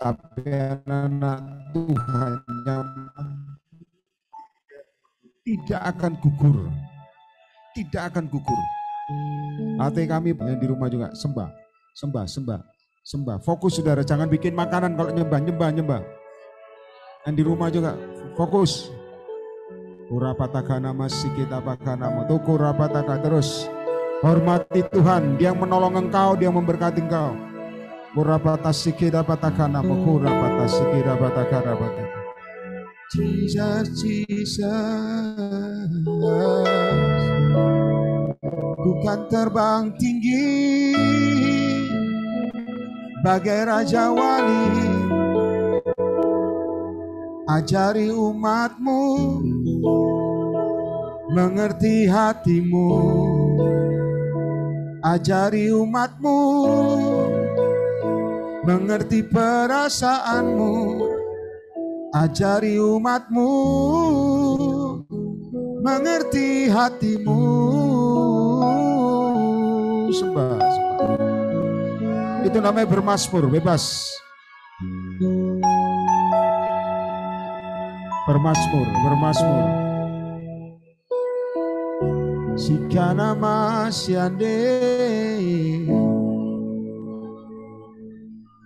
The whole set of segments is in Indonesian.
Tapi anak Tuhan yang tidak akan gugur. Tidak akan gugur. Hati kami yang di rumah juga sembah. Sembah. Fokus saudara, jangan bikin makanan kalau nyembah. Yang di rumah juga fokus. Urapataka nama sikita pakanamu. Tuku rapataka terus. Hormati Tuhan, Dia yang menolong engkau, Dia yang memberkati engkau. Urapatasikita patakanamu. Urapatasikita patakanamu. Jesus. Bukan terbang tinggi bagai Raja Wali, ajari umatmu mengerti hatimu, ajari umatmu mengerti perasaanmu, ajari umatmu mengerti hatimu. Sembah. Itu namanya bermasmur, bebas. Bermasmur. Sikana masyande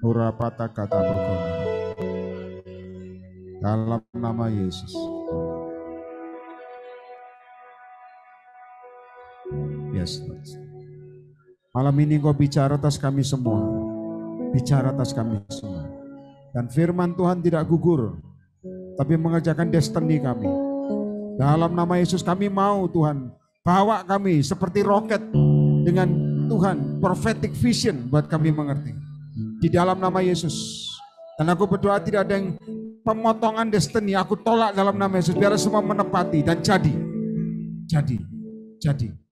urapata kata berkona. Dalam nama Yesus. Yes, Lord. Malam ini Kau bicara atas kami semua. Dan firman Tuhan tidak gugur, tapi mengerjakan destiny kami. Dalam nama Yesus kami mau Tuhan, bawa kami seperti roket dengan Tuhan, prophetic vision buat kami mengerti. Di dalam nama Yesus. Dan aku berdoa tidak ada yang pemotongan destiny, aku tolak dalam nama Yesus. Biar semua menepati dan jadi.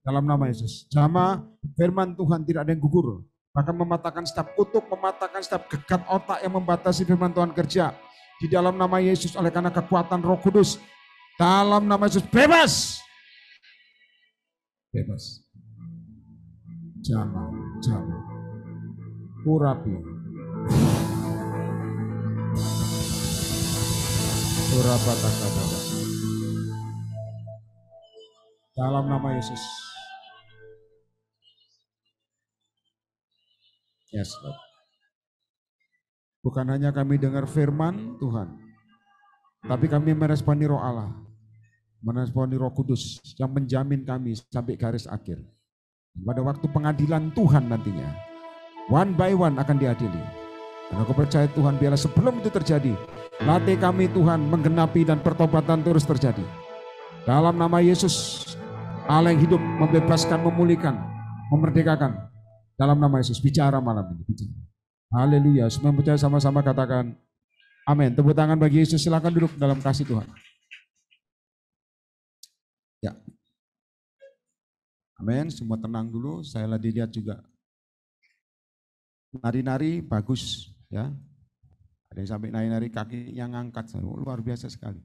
Dalam nama Yesus. Jamaah firman Tuhan tidak ada yang gugur. Bahkan mematahkan setiap kutuk, mematahkan setiap gegat otak yang membatasi firman Tuhan kerja. Di dalam nama Yesus oleh karena kekuatan Roh Kudus. Dalam nama Yesus bebas. Jamaah. Urapi. Dalam nama Yesus. Yes, Lord. Bukan hanya kami dengar firman Tuhan, tapi kami meresponi Roh Allah, meresponi Roh Kudus yang menjamin kami sampai garis akhir. Pada waktu pengadilan Tuhan nantinya, one by one akan diadili. Dan aku percaya Tuhan, biarlah sebelum itu terjadi, latih kami Tuhan menggenapi dan pertobatan terus terjadi. Dalam nama Yesus, Allah yang hidup, membebaskan, memulihkan, memerdekakan. Dalam nama Yesus, bicara malam ini. Haleluya, semua percaya sama-sama katakan amin. Tepuk tangan bagi Yesus, silakan duduk dalam kasih Tuhan. Ya. Amin, semua tenang dulu, saya lagi lihat juga. Nari-nari bagus ya. Ada yang sampai nari-nari kakinya ngangkat, luar biasa sekali.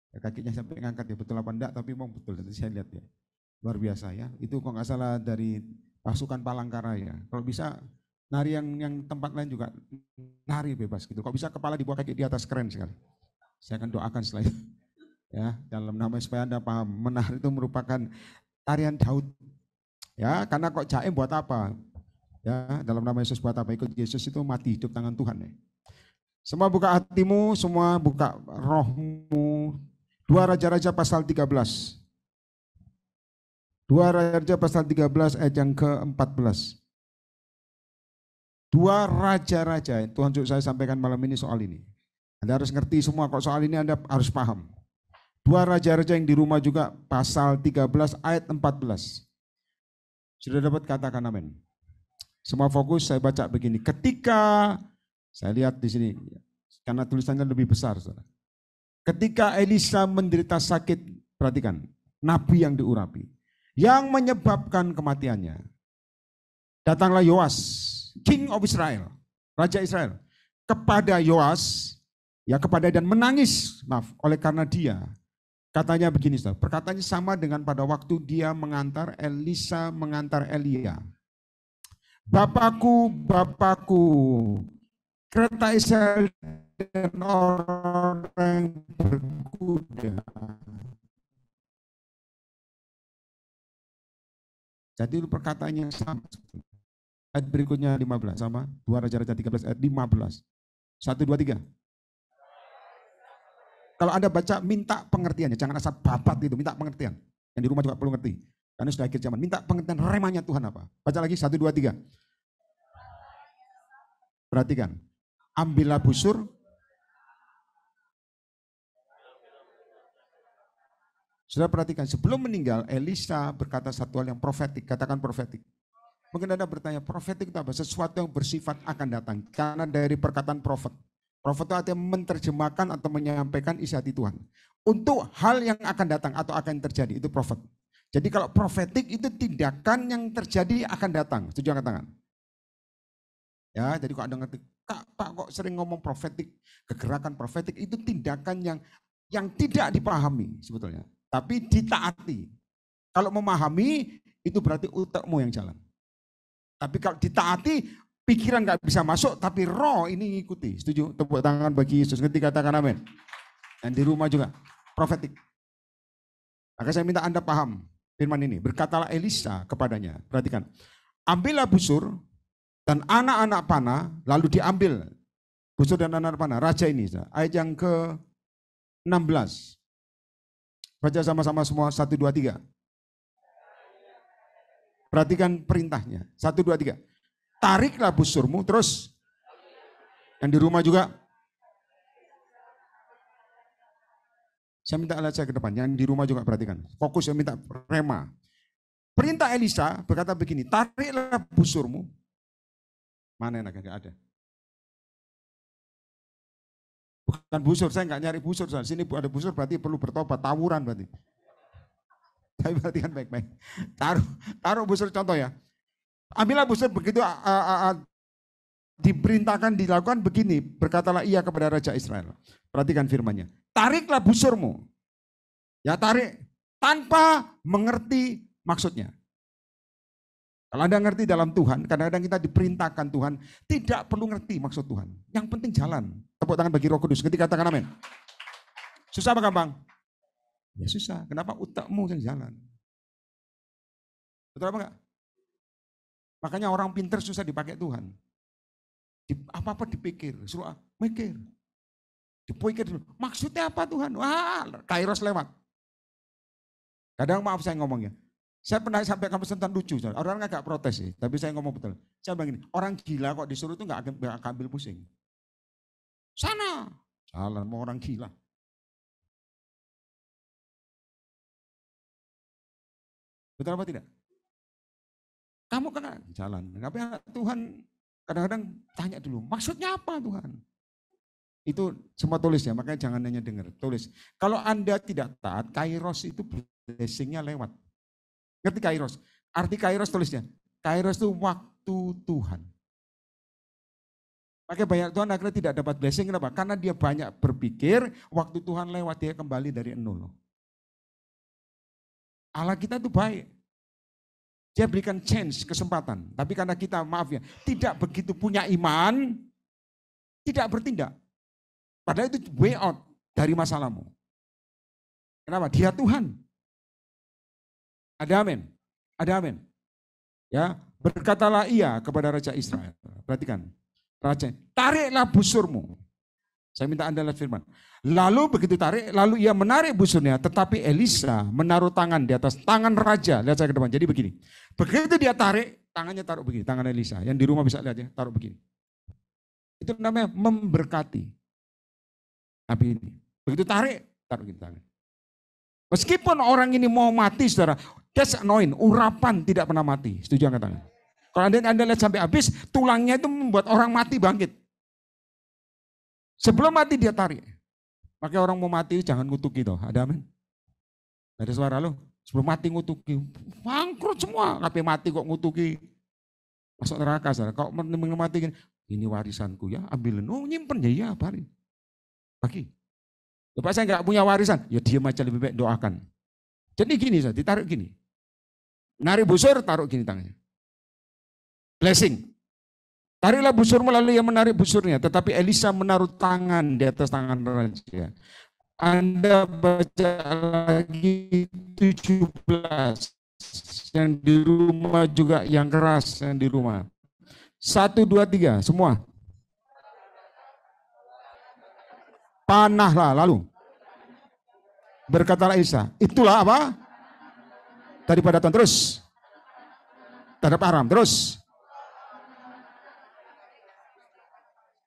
Ya, kakinya sampai ngangkat ya, betul apa enggak, tapi memang betul, nanti saya lihat ya. Luar biasa ya, itu kok nggak salah dari pasukan Palangkaraya. Kalau bisa nari yang tempat lain juga nari bebas gitu. Kalau bisa kepala dibawa kaki di atas, keren sekali. Saya akan doakan setelah itu. Ya, dalam nama supaya Anda paham, menari itu merupakan tarian Daud. Ya, karena kok jaim buat apa? Ya, dalam nama Yesus buat apa? Ikut Yesus itu mati hidup tangan Tuhan ya. Semua buka hatimu, semua buka rohmu. 2 Raja-Raja pasal 13. 2 Raja pasal 13 ayat yang ke-14. 2 Raja-Raja, Tuhan saya sampaikan malam ini soal ini. Anda harus ngerti semua, kok soal ini Anda harus paham. 2 Raja-Raja yang di rumah juga pasal 13 ayat 14. Sudah dapat, katakan amin. Semua fokus, saya baca begini. Ketika, saya lihat di sini, karena tulisannya lebih besar. Saudara. Ketika Elisa menderita sakit, perhatikan, nabi yang diurapi, yang menyebabkan kematiannya. Datanglah Yoas, King of Israel, Raja Israel, kepada Yoas, ya kepada dan menangis, maaf, oleh karena dia. Katanya begini, saudara, perkataannya sama dengan pada waktu dia mengantar Elisa mengantar Elia. Bapakku, kereta Israel dan orang berkuda. Jadi itu perkataannya sama. Ayat berikutnya 15 sama 2 Raja-Raja 13 ayat 15. 1, 2, 3. Kalau Anda baca minta pengertiannya, jangan asal babat gitu, minta pengertian. Yang di rumah juga perlu ngerti. Karena sudah akhir zaman. Minta pengertian remanya Tuhan apa. Baca lagi 1, 2, 3. Perhatikan. Ambillah busur. Sudah perhatikan, sebelum meninggal Elisa berkata satu hal yang profetik, katakan profetik. Mungkin Anda bertanya, profetik itu apa? Sesuatu yang bersifat akan datang. Karena dari perkataan profet. Profet itu artinya menerjemahkan atau menyampaikan isi hati Tuhan. Untuk hal yang akan datang atau akan terjadi, itu profet. Jadi kalau profetik itu tindakan yang terjadi akan datang. Setuju angkat tangan? Ya, jadi kok Anda ngerti, Pak kok sering ngomong profetik, kegerakan profetik itu tindakan yang tidak dipahami sebetulnya. Tapi ditaati. Kalau memahami, itu berarti utakmu yang jalan. Tapi kalau ditaati, pikiran gak bisa masuk, tapi roh ini ngikuti. Setuju? Tepuk tangan bagi Yesus. Ngerti katakan amin. Dan di rumah juga, profetik. Maka saya minta Anda paham firman ini. Berkatalah Elisa kepadanya. Perhatikan. Ambillah busur dan anak-anak panah, lalu diambil. Busur dan anak-anak panah. Raja ini. Ayat yang ke-16. Baca sama-sama semua 1, 2, 3. Perhatikan perintahnya. 1, 2, 3. Tariklah busurmu terus. Yang di rumah juga. Saya minta alat saya ke depan. Yang di rumah juga perhatikan. Fokus, saya minta rema. Perintah Elisa berkata begini. Tariklah busurmu. Mana enaknya? Enggak ada. Bukan busur, saya enggak nyari busur. Sini ada busur berarti perlu bertobat, tawuran berarti. Tapi perhatikan baik-baik. Taruh busur contoh ya. Ambillah busur begitu diperintahkan dilakukan begini. Berkatalah ia kepada Raja Israel. Perhatikan firman-Nya. Tariklah busurmu. Ya tarik tanpa mengerti maksudnya. Kalau Anda ngerti dalam Tuhan, kadang-kadang kita diperintahkan Tuhan, tidak perlu ngerti maksud Tuhan. Yang penting jalan. Tepuk tangan bagi Roh Kudus. Ketika katakan amin. Susah apa gampang? Ya susah. Kenapa? Utakmu yang jalan. Betul apa enggak? Makanya orang pintar susah dipakai Tuhan. Apa-apa dipikir, suruh mikir. Dipikir dulu. Maksudnya apa Tuhan? Wah, kairos lewat. Kadang maaf saya ngomongnya. Saya pernah sampai kamu sentuhan lucu, orang agak protes sih, tapi saya ngomong betul. Saya bilang gini, orang gila kok disuruh itu nggak ambil pusing. Sana, jalan mau orang gila. Betul apa tidak? Kamu kena jalan, tapi Tuhan kadang-kadang tanya dulu, maksudnya apa Tuhan? Itu semua tulis ya, makanya jangan hanya dengar, tulis. Kalau Anda tidak taat, kairos itu blessingnya lewat. Ngerti kairos? Arti kairos tulisnya. Kairos itu waktu Tuhan. Makanya banyak Tuhan akhirnya tidak dapat blessing. Kenapa? Karena dia banyak berpikir, waktu Tuhan lewat dia kembali dari nol. Allah kita itu baik. Dia berikan chance, kesempatan. Tapi karena kita, maaf ya, tidak begitu punya iman, tidak bertindak. Padahal itu way out dari masalahmu. Kenapa? Dia Tuhan. Ada amin. Ada amin. Ya, berkatalah ia kepada Raja Israel. Perhatikan. Raja, tariklah busurmu. Saya minta Anda lihat firman. Lalu begitu tarik, lalu ia menarik busurnya, tetapi Elisa menaruh tangan di atas tangan raja. Lihat saya ke depan. Jadi begini. Begitu dia tarik, tangannya taruh begini, tangan Elisa. Yang di rumah bisa lihat ya, taruh begini. Itu namanya memberkati. Tapi ini. Begitu tarik, taruh begini tangan. Meskipun orang ini mau mati, saudara, that's annoying, urapan tidak pernah mati. Setuju angkat tangan? Kalau Anda lihat sampai habis, tulangnya itu membuat orang mati bangkit. Sebelum mati dia tarik. Makanya orang mau mati jangan ngutuki toh. Ada amin? Ada suara lo? Sebelum mati ngutuki, bangkrut semua. Tapi mati kok ngutuki, masuk neraka. Saudara. Kalau mati ini warisanku ya, ambilin. Oh nyimpen ya, bari. Bagi. Bapak saya nggak punya warisan, ya diam aja lebih baik doakan. Jadi gini, saya ditaruh gini. Narik busur, taruh gini tangannya. Blessing. Tariklah busurmu, lalu ia menarik busurnya. Tetapi Elisa menaruh tangan di atas tangan raja. Anda baca lagi 17. Yang di rumah juga yang keras yang di rumah. 1, 2, 3 semua. Panahlah lalu. Berkatalah Elisa, itulah apa? Daripada Tuhan, terus. Terhadap Aram, terus.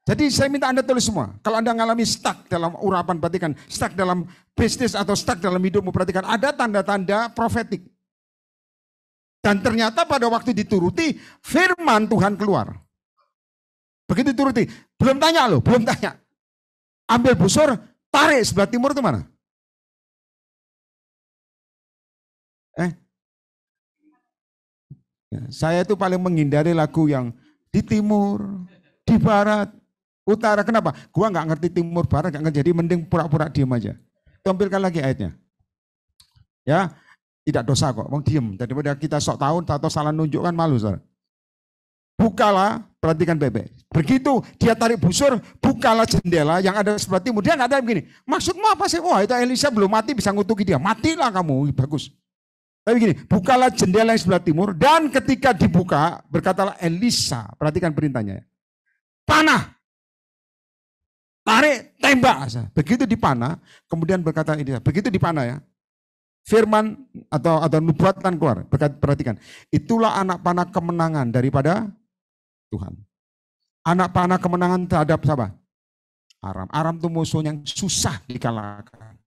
Jadi saya minta Anda tulis semua. Kalau Anda mengalami stuck dalam urapan, perhatikan. Stuck dalam bisnis atau stuck dalam hidupmu, perhatikan. Ada tanda-tanda profetik. Dan ternyata pada waktu dituruti, firman Tuhan keluar. Begitu dituruti, belum tanya loh, belum tanya. Ambil busur, tarik sebelah timur itu mana? Ya, saya itu paling menghindari lagu yang di timur, di barat, utara. Kenapa? Gua nggak ngerti timur barat, nggak ngerti. Jadi mending pura-pura diem aja. Tampilkan lagi ayatnya. Ya, tidak dosa kok, mau diem. Daripada kita sok tahu atau salah nunjukkan, malu. Saudara. Bukalah, perhatikan bebek. Begitu dia tarik busur, bukalah jendela yang ada sebelah timur. Dia nggak ada begini. Maksudmu apa sih? Wah, itu Elisa belum mati bisa ngutuki dia. Matilah kamu, bagus. Tapi begini, bukalah jendela yang sebelah timur, dan ketika dibuka, berkatalah Elisa, perhatikan perintahnya. Panah, tarik, tembak. Begitu dipanah, kemudian berkata Elisa, begitu dipanah ya, firman atau nubuatan keluar. Perhatikan, itulah anak panah kemenangan daripada Tuhan. Anak panah kemenangan terhadap siapa? Aram. Aram itu musuh yang susah dikalahkan.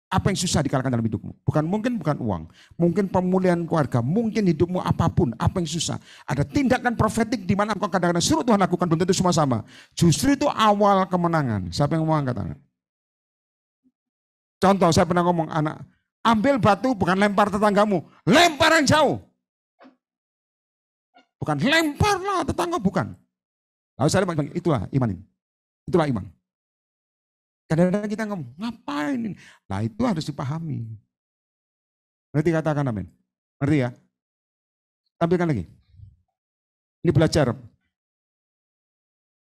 Apa yang susah dikalahkan dalam hidupmu? Bukan uang, mungkin pemulihan keluarga, mungkin hidupmu apapun, apa yang susah. Ada tindakan profetik di mana engkau kadang-kadang suruh Tuhan lakukan, belum tentu semua sama. Justru itu awal kemenangan. Siapa yang mau angkat tangan? Contoh, saya pernah ngomong, anak, ambil batu bukan lempar tetanggamu, lempar yang jauh. Bukan lemparlah tetangga, bukan. Lalu saya bilang, itulah iman ini. Itulah iman. Kadang-kadang kita ngomong, ngapain ini? Nah itu harus dipahami. Ngerti katakan amin? Ngerti ya? Tampilkan lagi. Ini belajar.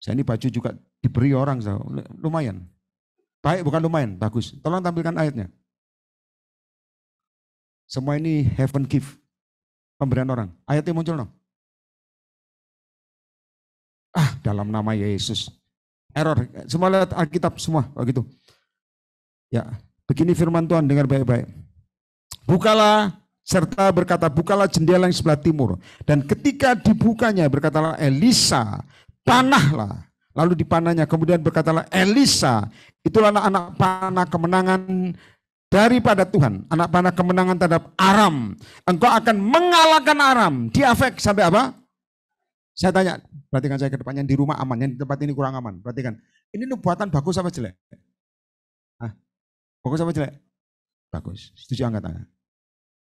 Saya ini baju juga diberi orang, lumayan. Baik bukan lumayan, bagus. Tolong tampilkan ayatnya. Semua ini heaven gift. Pemberian orang. Ayatnya muncul dong. Dalam nama Yesus. Error, semua lihat Alkitab semua, begitu. Ya, begini firman Tuhan, dengar baik-baik. Bukalah, serta berkata, bukalah jendela yang sebelah timur. Dan ketika dibukanya, berkatalah Elisa, panahlah. Lalu dipanahnya, kemudian berkatalah Elisa, itulah anak panah kemenangan daripada Tuhan. Anak panah kemenangan terhadap Aram. Engkau akan mengalahkan Aram. Diafek sampai apa? Saya tanya, perhatikan saya ke depannya, di rumah aman, yang di tempat ini kurang aman. Perhatikan, ini nubuatan bagus apa jelek? Bagus apa jelek? Bagus. Setuju, angkat tangan.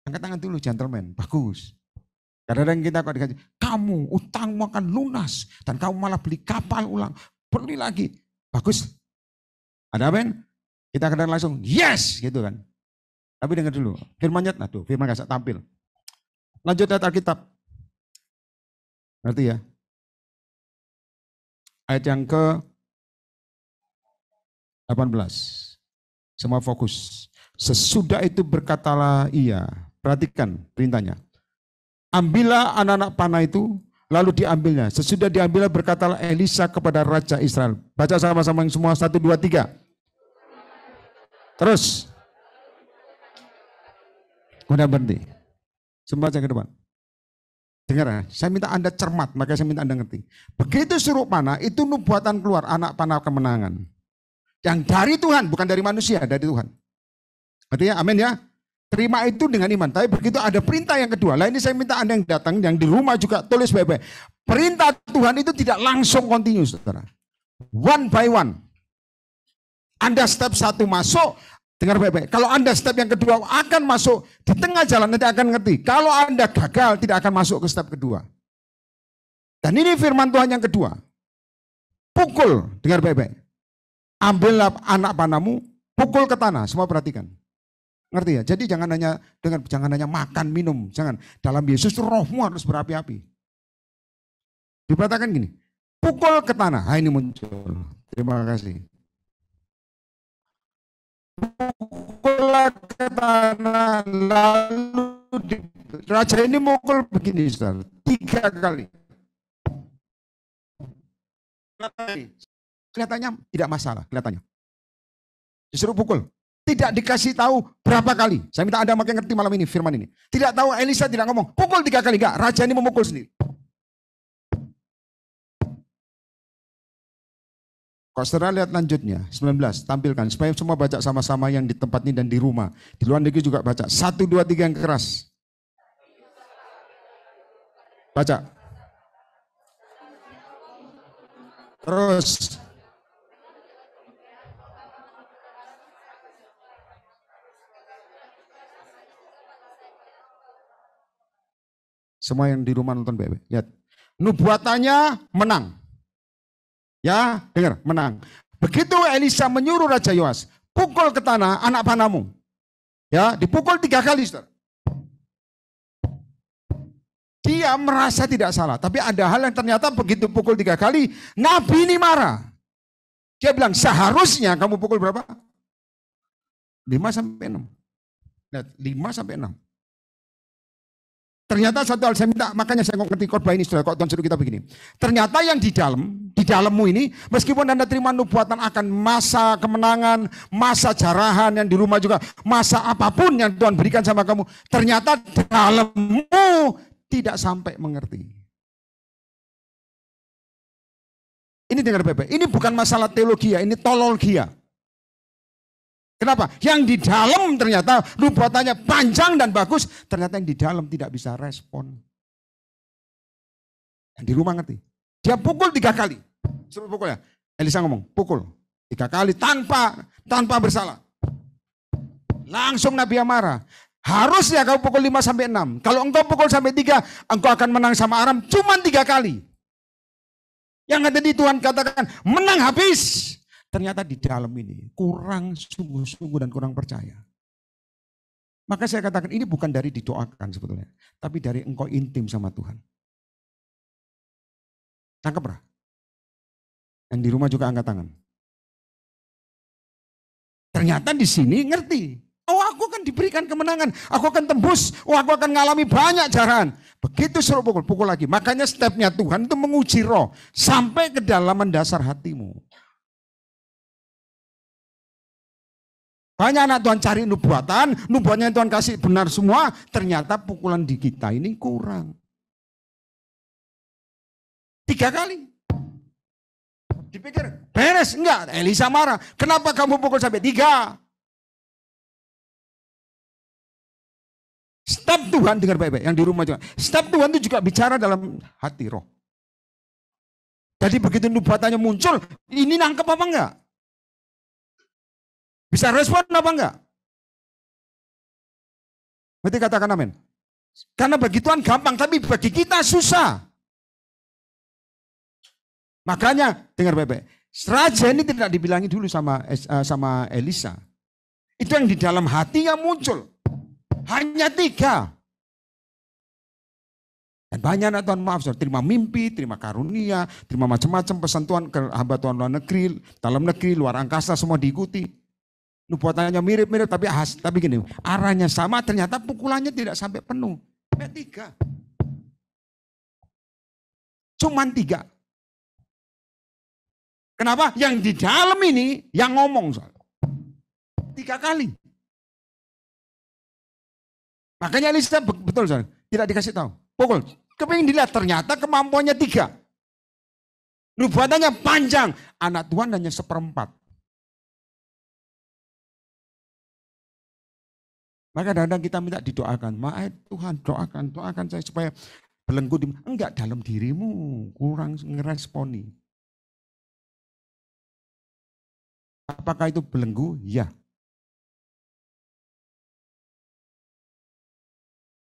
Angkat tangan dulu, gentleman. Bagus. Kadang-kadang kita kok dikasih, kamu utangmu akan lunas, dan kamu malah beli kapal ulang, beli lagi. Bagus. Ada amin? Kita kadang langsung, yes, gitu kan. Tapi dengar dulu, firmannya, firman gak tampil. Lanjut lihat Alkitab. Ngerti ya? Ayat yang ke-18. Semua fokus. Sesudah itu berkatalah ia. Perhatikan perintahnya. Ambillah anak-anak panah itu, lalu diambilnya. Sesudah diambilnya berkatalah Elisa kepada Raja Israel. Baca sama-sama yang semua, 1, 2, 3. Terus. Kemudian berhenti. Semua baca ke depan. Dengar ya, saya minta Anda cermat, makanya saya minta Anda ngerti. Begitu suruh panah, itu nubuatan keluar, anak panah kemenangan. Yang dari Tuhan, bukan dari manusia, dari Tuhan. Artinya amin ya. Terima itu dengan iman. Tapi begitu ada perintah yang kedua. Lah ini saya minta Anda yang datang, yang di rumah juga tulis baik-baik. Perintah Tuhan itu tidak langsung kontinu, saudara. One by one. Anda step 1 masuk, dengar baik-baik. Kalau Anda step yang kedua akan masuk, di tengah jalan nanti akan ngerti. Kalau Anda gagal, tidak akan masuk ke step kedua. Dan ini firman Tuhan yang kedua. Pukul, dengar baik-baik. Ambillah anak panahmu, pukul ke tanah. Semua perhatikan. Ngerti ya? Jadi jangan hanya makan, minum. Jangan. Dalam Yesus rohmu harus berapi-api. Diperkatakan gini, pukul ke tanah. Ini muncul. Terima kasih. Pukul ke tanah, lalu raja ini mukul begini, saudara, 3 kali. Kelihatannya tidak masalah, kelihatannya. Disuruh pukul. Tidak dikasih tahu berapa kali. Saya minta Anda makin ngerti malam ini firman ini. Tidak tahu, Elisa tidak ngomong, pukul 3 kali. Enggak, raja ini memukul sendiri. Kok saudara lihat lanjutnya, 19, tampilkan. Supaya semua baca sama-sama yang di tempat ini dan di rumah. Di luar negeri juga baca. 1, 2, 3 yang keras. Baca. Terus. Semua yang di rumah nonton baik-baik. Lihat. Nubuatannya menang. Ya, dengar, menang. Begitu Elisa menyuruh Raja Yoas, pukul ke tanah anak panahmu. Ya, dipukul 3 kali, saudara. Dia merasa tidak salah, tapi ada hal yang ternyata begitu pukul 3 kali, Nabi ini marah. Dia bilang, seharusnya kamu pukul berapa? 5 sampai 6. Lihat, 5 sampai 6. Ternyata satu hal saya minta, makanya saya ngerti khotbah ini, saudara, kok Tuhan suruh kita begini. Ternyata yang di dalammu ini, meskipun Anda terima nubuatan akan masa kemenangan, masa jarahan yang di rumah juga, masa apapun yang Tuhan berikan sama kamu, ternyata dalammu tidak sampai mengerti. Ini dengar baik-baik, ini bukan masalah teologi ya, ini tololgia. Kenapa? Yang di dalam ternyata nubuatannya panjang dan bagus, ternyata yang di dalam tidak bisa respon. Yang di rumah ngerti. Dia pukul 3 kali. Suruh pukul ya. Elisa ngomong, pukul 3 kali tanpa bersalah. Langsung Nabi marah. Harusnya kau pukul 5 sampai 6. Kalau engkau pukul sampai 3, engkau akan menang sama Aram cuma 3 kali. Yang ada di Tuhan katakan, menang habis. Ternyata di dalam ini kurang sungguh-sungguh dan kurang percaya. Maka saya katakan ini bukan dari didoakan sebetulnya. Tapi dari engkau intim sama Tuhan. Tangkap lah. Yang di rumah juga angkat tangan. Ternyata di sini ngerti. Oh, aku akan diberikan kemenangan. Aku akan tembus. Oh, aku akan mengalami banyak jarahan. Begitu suruh pukul lagi. Makanya stepnya Tuhan itu menguji roh. Sampai ke dalam mendasar hatimu. Banyak anak Tuhan cari nubuatnya Tuhan kasih benar semua, ternyata pukulan di kita ini kurang. 3 kali. Dipikir, beres, enggak, Elisa marah. Kenapa kamu pukul sampai 3? Step Tuhan, dengar baik-baik, yang di rumah juga. Step Tuhan itu juga bicara dalam hati roh. Jadi begitu nubuatannya muncul, ini nangkep apa enggak? Bisa respon apa enggak? Berarti katakan amin. Karena bagi Tuhan gampang, tapi bagi kita susah. Makanya, dengar baik-baik. Raja ini tidak dibilangi dulu sama Elisa. Itu yang di dalam hati yang muncul. Hanya 3. Dan banyak anak Tuhan, maaf, terima mimpi, terima karunia, terima macam-macam pesan Tuhan ke hamba Tuhan luar negeri, dalam negeri, luar angkasa, semua diikuti. Nubuatannya mirip-mirip tapi gini, arahnya sama, ternyata pukulannya tidak sampai penuh. Sampai 3. Cuman 3. Kenapa? Yang di dalam ini yang ngomong soal 3 kali. Makanya Elisa betul soal, tidak dikasih tahu. Pukul. Kepingin dilihat, ternyata kemampuannya 3. Nubuatannya panjang. Anak Tuhan hanya 1/4. Maka kadang-kadang kita minta didoakan. Tuhan doakan saya supaya belenggu. Enggak, dalam dirimu kurang ngeresponi. Apakah itu belenggu? Ya.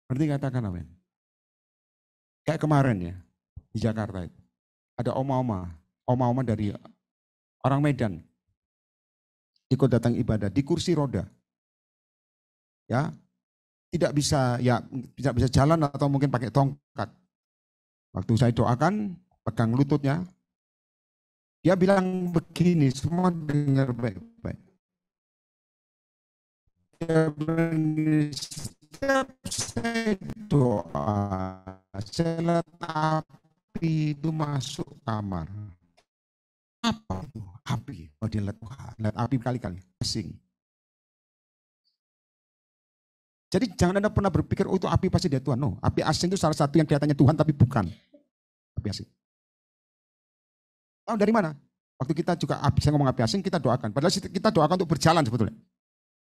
Berarti katakan amin. Kayak kemarin ya, di Jakarta itu. Ada oma-oma dari orang Medan. Ikut datang ibadah di kursi roda. Ya, tidak bisa jalan atau mungkin pakai tongkat. Waktu saya doakan, pegang lututnya. Dia bilang begini, semua dengar baik-baik. Dia bilang, setiap saya doa, saya lihat api itu masuk kamar. Apa itu? Api. Oh, dia lihat api kali-kali, asing. Jadi jangan Anda pernah berpikir, oh itu api pasti dia Tuhan. No, api asing itu salah satu yang kelihatannya Tuhan tapi bukan. Api asing. Tahu dari mana? Waktu kita juga, saya ngomong api asing, kita doakan. Padahal kita doakan untuk berjalan sebetulnya.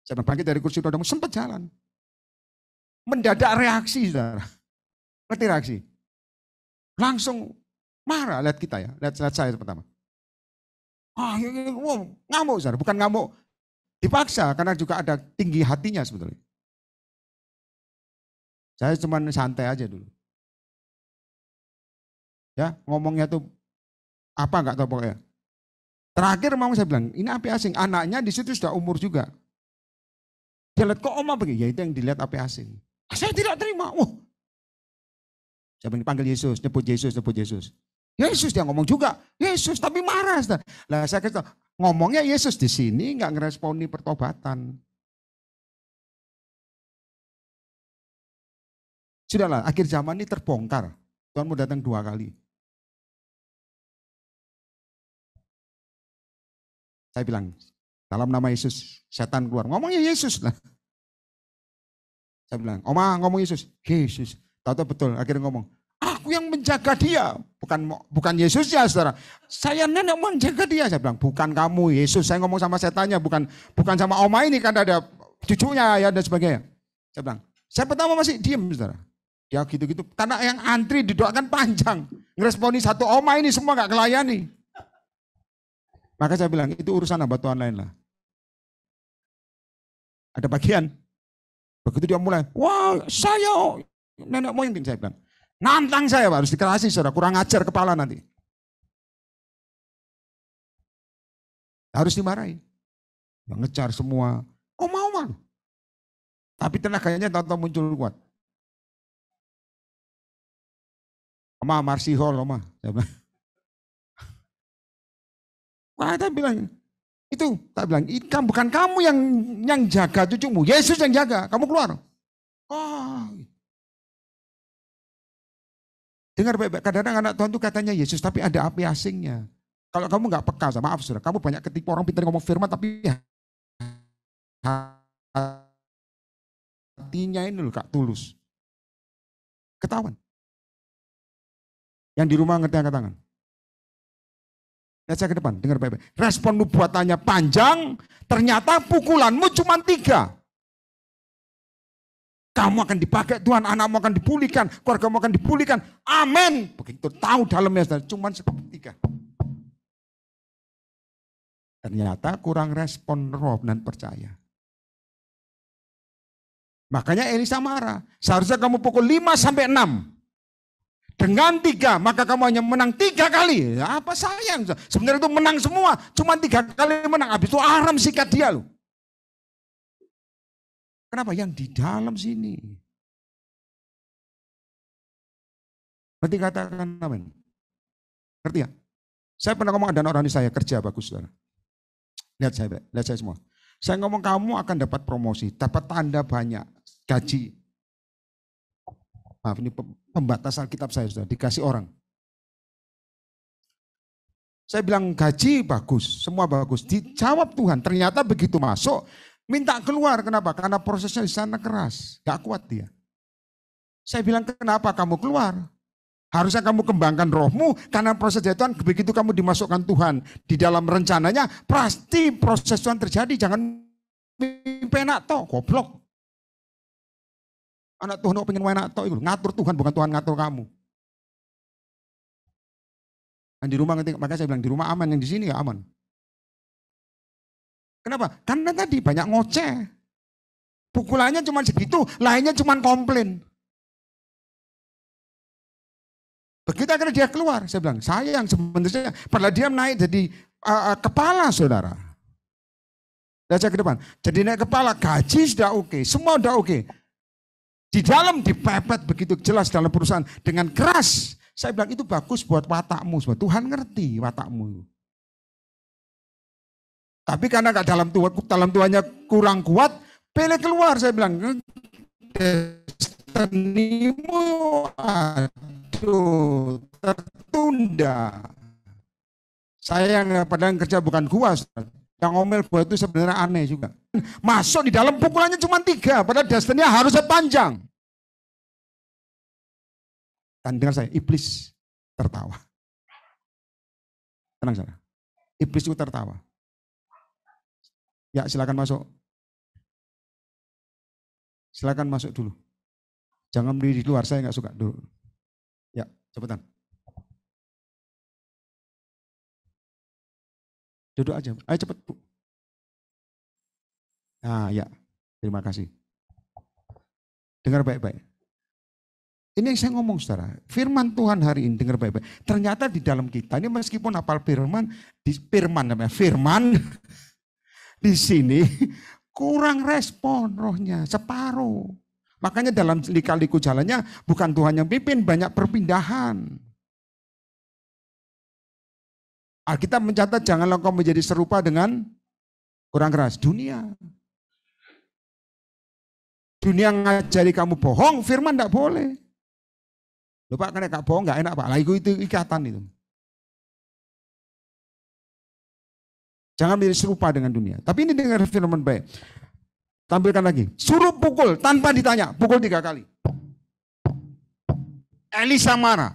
Saya bangkit dari kursi roda, sempat jalan. Mendadak reaksi, saudara. Ngerti reaksi? Langsung marah, lihat kita ya. Lihat saya pertama. Ngamuk, saudara. Bukan ngamuk dipaksa, karena juga ada tinggi hatinya sebetulnya. Saya cuma santai aja dulu. Ya, ngomongnya tuh apa enggak tahu pokoknya. Terakhir mau saya bilang, ini api asing. Anaknya di situ sudah umur juga. Dia lihat kok oma begini, ya itu yang dilihat api asing. Saya tidak terima. Saya panggil Yesus, nyebut Yesus, nyebut Yesus. Yesus dia ngomong juga, Yesus tapi marah. Lah saya kata, ngomongnya Yesus di sini enggak ngeresponi pertobatan. Sudahlah, akhir zaman ini terbongkar. Tuhan mau datang 2 kali. Saya bilang, dalam nama Yesus, setan keluar. Ngomongnya Yesus lah. Saya bilang, Oma ngomong Yesus. Yesus. Tahu betul, akhirnya ngomong. Aku yang menjaga dia. Bukan Yesusnya, saudara. Saya nenek mau menjaga dia. Saya bilang, bukan kamu Yesus. Saya ngomong sama setannya, bukan sama Oma ini. Kan ada cucunya ya dan sebagainya. Saya bilang, saya pertama masih diem, saudara. Ya gitu-gitu. Karena yang antri didoakan panjang. Ngeresponi satu Oma ini semua gak kelayani. Maka saya bilang, itu urusan hamba Tuhan lain lah. Ada bagian. Begitu dia mulai, wah saya nenek moyang, saya bilang. Nantang saya Pak, harus dikerasi saudara, kurang ajar kepala nanti. Harus dimarahi. Yang ngejar semua, oma-oma. Tapi tenaganya tahu-tahu muncul kuat. Oma Marsihol, oma. Saya bilang. Wah, saya bilang, itu, tak bilang, bukan kamu yang jaga cucumu, Yesus yang jaga, kamu keluar. Dengar baik-baik, kadang-kadang anak Tuhan itu katanya Yesus, tapi ada api asingnya. Kalau kamu nggak peka, maaf saudara, kamu banyak ketipu orang pintar ngomong firman, tapi hatinya ini loh Kak, tulus. Ketahuan. Yang di rumah ngerti angkat tangan. Lihat saya ke depan, dengar baik-baik. Respon nubuatannya panjang, ternyata pukulanmu cuma 3. Kamu akan dipakai Tuhan, anakmu akan dipulihkan, keluargamu akan dipulihkan. Amin. Begitu tahu dalamnya, cuma 3. Ternyata kurang respon roh dan percaya. Makanya Elisa marah. Seharusnya kamu pukul 5-6. Dengan 3, maka kamu hanya menang 3 kali. Ya, apa sayang? Sebenarnya itu menang semua. Cuma 3 kali menang. Habis itu Aram sikat dia loh. Kenapa? Yang di dalam sini. Berarti katakan amin. Ngerti ya? Saya pernah ngomong ada orang di saya kerja bagus saudara. Lihat saya semua. Saya ngomong kamu akan dapat promosi, dapat tanda banyak, gaji. Maaf ini pembatasan kitab saya sudah dikasih orang. Saya bilang gaji bagus, semua bagus. Dijawab Tuhan, ternyata begitu masuk, minta keluar. Kenapa? Karena prosesnya di sana keras, gak kuat dia. Saya bilang kenapa kamu keluar? Harusnya kamu kembangkan rohmu, karena proses dari Tuhan, begitu kamu dimasukkan Tuhan di dalam rencananya, pasti proses Tuhan terjadi. Jangan penak toh, goblok. Anak Tuhan kok pengen enak toh, ngatur Tuhan bukan Tuhan ngatur kamu. Di rumah, makanya saya bilang di rumah aman, yang di sini gak aman. Kenapa? Karena tadi banyak ngoceh. Pukulannya cuma segitu, lainnya cuma komplain. Begitu akhirnya dia keluar, saya bilang sayang sebenarnya, padahal dia naik jadi kepala saudara. Dan saya ke depan, jadi naik kepala, gaji sudah oke, semua sudah oke. Di dalam dipepet begitu jelas dalam perusahaan dengan keras. Saya bilang itu bagus buat watakmu. Tuhan ngerti watakmu. Tapi karena gak dalam Tuhannya kurang kuat, pilih keluar. Saya bilang, destinimu aduh tertunda. Saya yang padahal kerja bukan gua. Yang ngomel gua itu sebenarnya aneh juga. Masuk di dalam pukulannya cuma 3, padahal destininya harusnya panjang. Dan dengar saya, iblis tertawa. Tenang saudara. Iblis itu tertawa. Ya silakan masuk. Silakan masuk dulu. Jangan berdiri di luar, saya nggak suka dulu. Ya, cepetan. Duduk aja. Ayo cepet, Bu. Nah, ya. Terima kasih. Dengar baik-baik. Ini yang saya ngomong, saudara. Firman Tuhan hari ini, dengar baik-baik. Ternyata di dalam kita ini meskipun hafal firman di sini kurang respon rohnya, separuh. Makanya dalam lika-liku jalannya bukan Tuhan yang pimpin, banyak perpindahan. Alkitab mencatat janganlah kau menjadi serupa dengan kurang keras dunia. Dunia ngajari kamu bohong, firman tidak boleh. Loh Pak, karena gak bohong gak enak Pak. Lah itu ikatan itu. Jangan menjadi serupa dengan dunia. Tapi ini dengar firman baik. Tampilkan lagi. Suruh pukul tanpa ditanya. Pukul 3 kali. Elisa marah.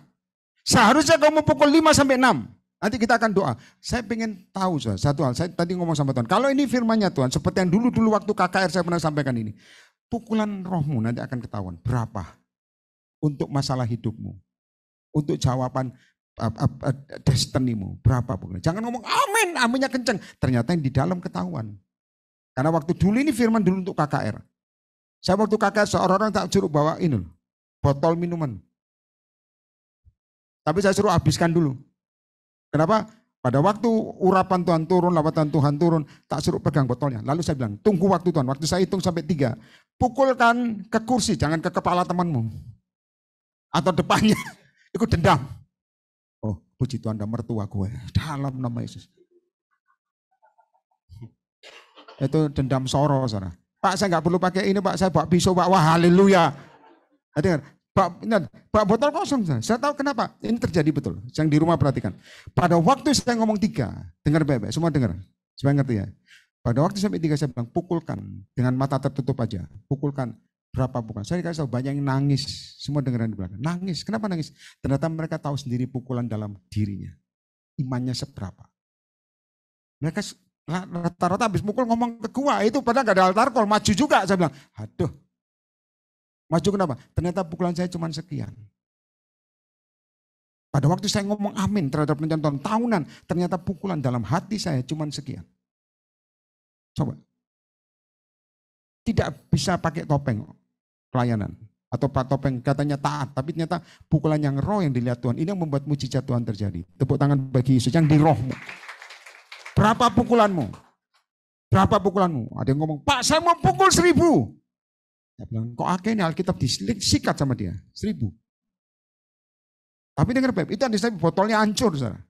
Seharusnya kamu pukul 5 sampai 6. Nanti kita akan doa. Saya pengen tahu satu hal. Saya tadi ngomong sama Tuhan. Kalau ini firmannya Tuhan. Seperti yang dulu waktu KKR saya pernah sampaikan ini. Pukulan rohmu nanti akan ketahuan. Berapa? Untuk masalah hidupmu. Untuk jawaban destinimu. Berapa pukulan? Jangan ngomong amin. Aminnya kenceng. Ternyata yang di dalam ketahuan. Karena waktu dulu ini firman dulu untuk KKR. Saya waktu KKR seorang tak suruh bawa ini botol minuman. Tapi saya suruh habiskan dulu. Kenapa? Pada waktu urapan Tuhan turun, lawatan Tuhan turun, tak suruh pegang botolnya. Lalu saya bilang, tunggu waktu Tuhan. Waktu saya hitung sampai 3. Pukulkan ke kursi, jangan ke kepala temanmu. Atau depannya, ikut dendam. Oh, puji Tuhan, ada mertua gue. Dalam nama Yesus. Itu dendam soro, saudara. Pak, saya nggak perlu pakai ini, Pak. Saya bawa pisau, Pak. Wah, haleluya. Dengar, Pak, botol kosong. Saya tahu kenapa. Ini terjadi betul. Yang di rumah perhatikan. Pada waktu saya ngomong 3, dengar baik-baik. Semua dengar. Supaya ngerti ya. Pada waktu sampai 3 saya bilang, pukulkan. Dengan mata tertutup aja. Pukulkan. Berapa pukulan? Saya dikasih tahu banyak yang nangis. Semua dengeran di belakang. Nangis. Kenapa nangis? Ternyata mereka tahu sendiri pukulan dalam dirinya. Imannya seberapa. Mereka rata-rata habis pukul ngomong ke gua. Itu padahal gak ada altar call. Maju juga. Saya bilang, aduh. Maju kenapa? Ternyata pukulan saya cuma sekian. Pada waktu saya ngomong amin terhadap rencana tahunan, ternyata pukulan dalam hati saya cuma sekian. Coba. Tidak bisa pakai topeng pelayanan. Atau topeng katanya taat, tapi ternyata pukulan yang roh yang dilihat Tuhan. Ini yang membuat mujizat Tuhan terjadi. Tepuk tangan bagi Yesus yang di rohmu. Berapa pukulanmu? Berapa pukulanmu? Ada yang ngomong, Pak saya mau pukul 1000. Saya bilang, kok akhirnya Alkitab disikat sama dia? 1000. Tapi dengar Beb, itu saya botolnya hancur. Saudara.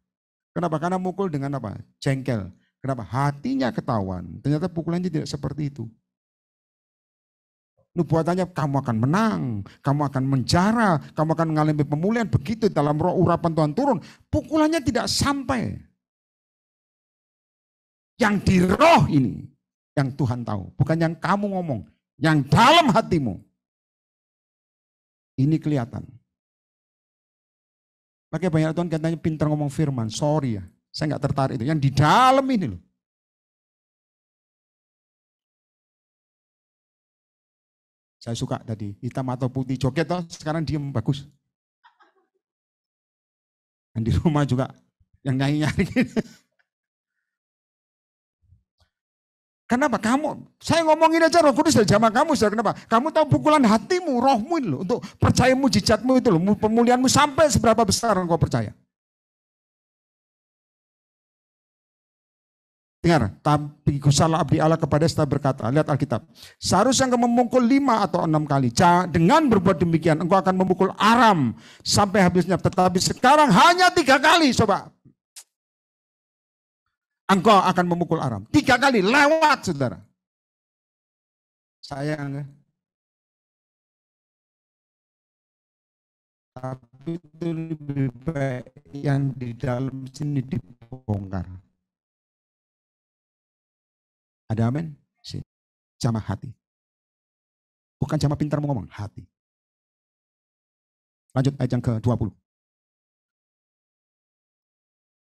Kenapa? Karena mukul dengan apa? Jengkel. Kenapa? Hatinya ketahuan. Ternyata pukulannya tidak seperti itu. Nubuatannya kamu akan menang, kamu akan menjara, kamu akan mengalami pemulihan. Begitu dalam roh urapan Tuhan turun, pukulannya tidak sampai. Yang di roh ini, yang Tuhan tahu. Bukan yang kamu ngomong, yang dalam hatimu. Ini kelihatan. Makanya banyak Tuhan katanya pintar ngomong firman, sorry ya, saya nggak tertarik itu. Yang di dalam ini loh. Saya suka tadi, hitam atau putih joget toh, sekarang diem bagus. Dan di rumah juga yang nyanyi-nyanyi. Kenapa? Saya ngomongin aja Roh Kudus dari zaman kamu, saudara. Kenapa? Kamu tahu pukulan hatimu, rohmu ini loh, untuk percaya mujizatmu itu loh, pemulihanmu sampai seberapa besar engkau percaya. Dengar, tapi gusalah abdi Allah kepada Esta berkata, lihat Alkitab. Seharusnya engkau memukul 5 atau 6 kali. Dengan berbuat demikian, engkau akan memukul Aram sampai habisnya. Tetapi sekarang hanya 3 kali, coba. Engkau akan memukul Aram. 3 kali, lewat saudara. Sayang ya. Tapi itu lebih baik yang di dalam sini dibongkar. Ada amin? Jamah hati. Bukan jamah pintar mau ngomong, hati. Lanjut ayat yang ke-20.